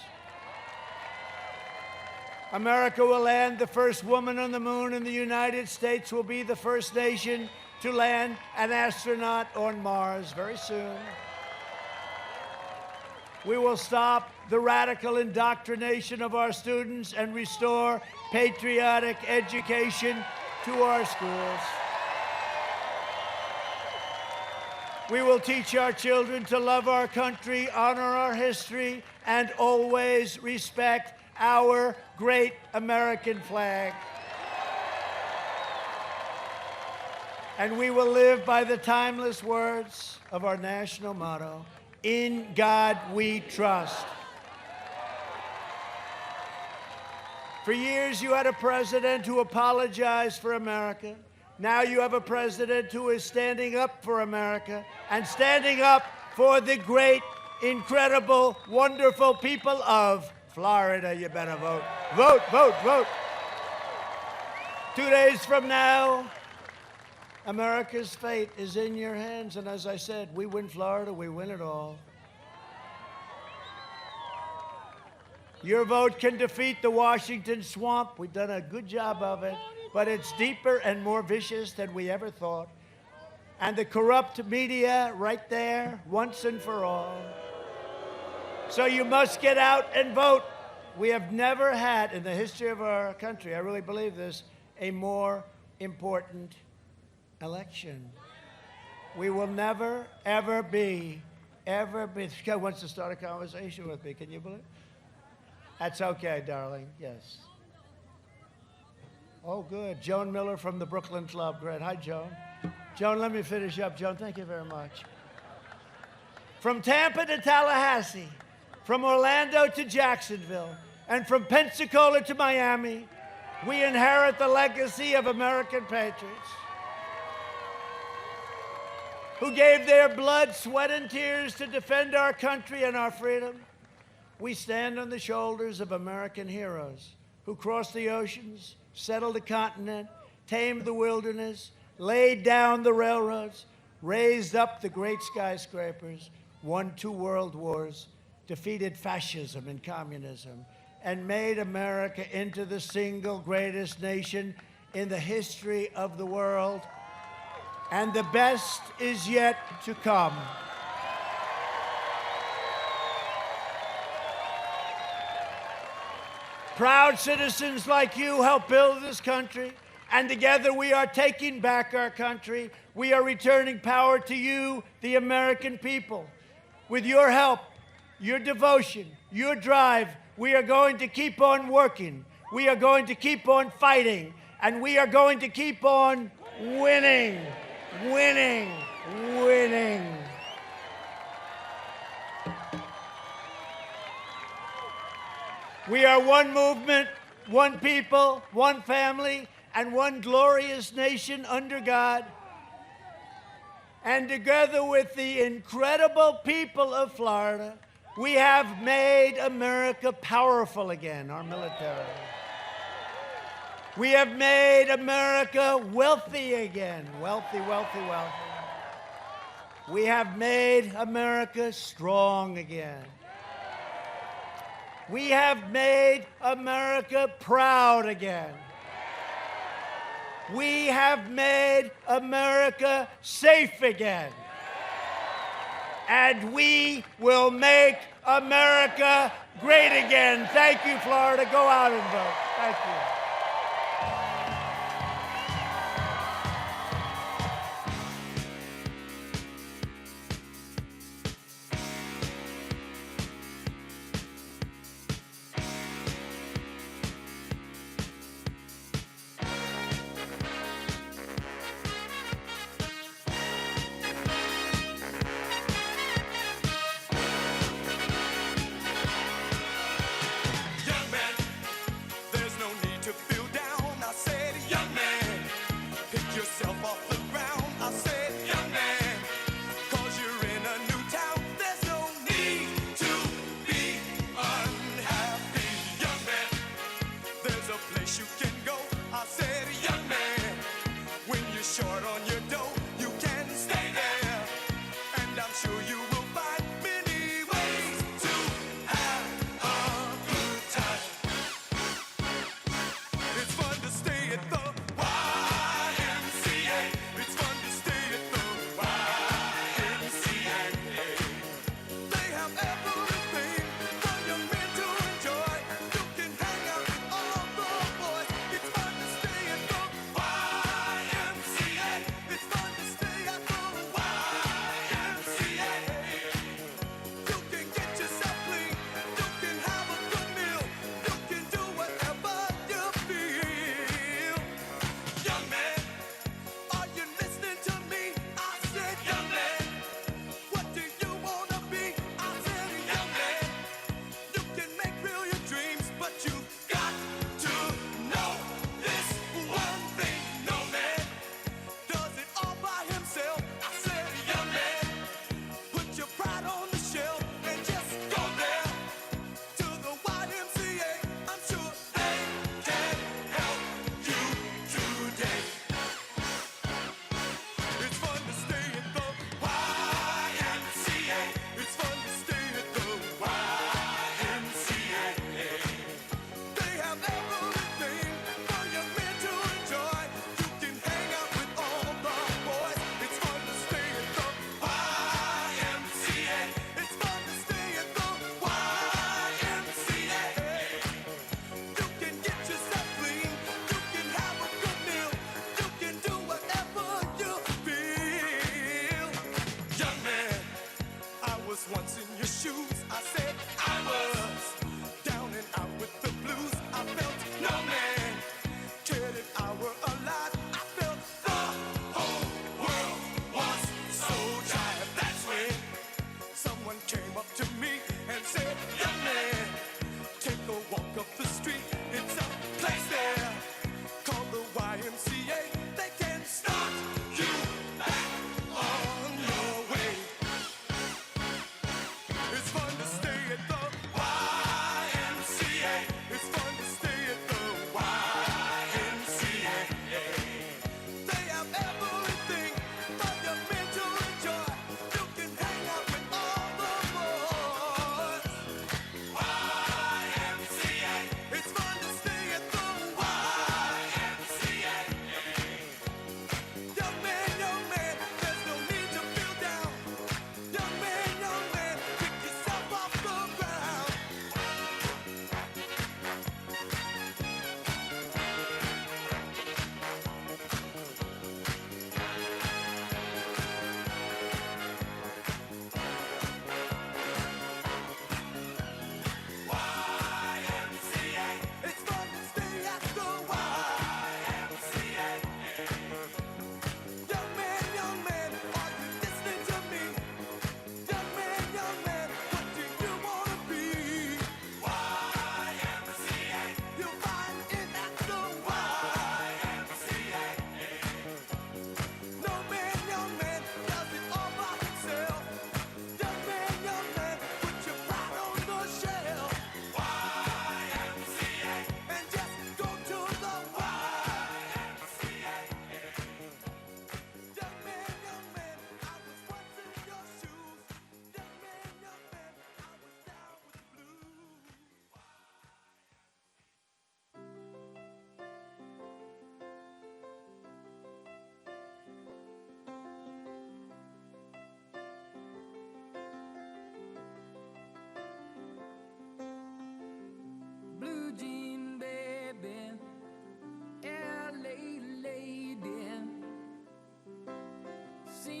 [SPEAKER 8] America will land the first woman on the moon, and the United States will be the first nation to land an astronaut on Mars very soon. We will stop the radical indoctrination of our students and restore patriotic education to our schools. We will teach our children to love our country, honor our history, and always respect our great American flag. And we will live by the timeless words of our national motto, "In God we trust." For years, you had a president who apologized for America. Now you have a president who is standing up for America and standing up for the great, incredible, wonderful people of Florida. You better vote. Vote, vote, vote. 2 days from now, America's fate is in your hands. And as I said, we win Florida, we win it all. Your vote can defeat the Washington swamp. We've done a good job of it, but it's deeper and more vicious than we ever thought. And the corrupt media right there, once and for all. So you must get out and vote. We have never had, in the history of our country, I really believe this, a more important election. We will never, ever be. This guy wants to start a conversation with me. Can you believe it? That's okay, darling. Yes. Oh, good. Joan Miller from the Brooklyn Club. Great. Hi, Joan. Joan, let me finish up. Joan, thank you very much. From Tampa to Tallahassee, from Orlando to Jacksonville, and from Pensacola to Miami, we inherit the legacy of American patriots who gave their blood, sweat, and tears to defend our country and our freedom. We stand on the shoulders of American heroes who crossed the oceans, settled the continent, tamed the wilderness, laid down the railroads, raised up the great skyscrapers, won 2 world wars, defeated fascism and communism, and made America into the single greatest nation in the history of the world. And the best is yet to come. Proud citizens like you help build this country, and together we are taking back our country. We are returning power to you, the American people. With your help, your devotion, your drive, we are going to keep on working. We are going to keep on fighting, and we are going to keep on winning, winning, winning. We are one movement, one people, one family, and one glorious nation under God. And together with the incredible people of Florida, we have made America powerful again, our military. We have made America wealthy again, wealthy, wealthy, wealthy. We have made America strong again. We have made America proud again. We have made America safe again. And we will make America great again. Thank you, Florida. Go out and vote. Thank you.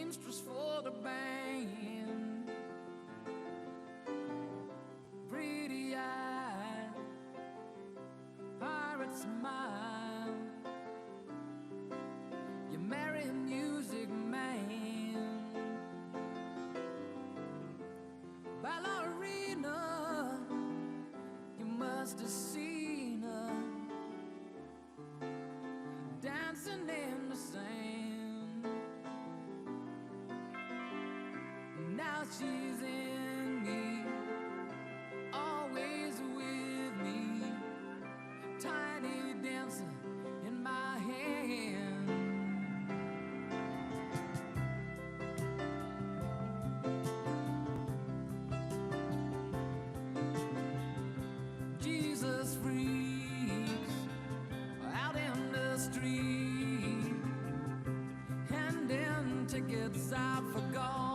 [SPEAKER 6] minstrels for the band, pretty-eyed pirate smile. You marry a music man, ballerina. You must have seen her dancing in the sand. Now she's in me, always with me, tiny dancer in my hand. Jesus freaks out in the street, handing tickets I forgot.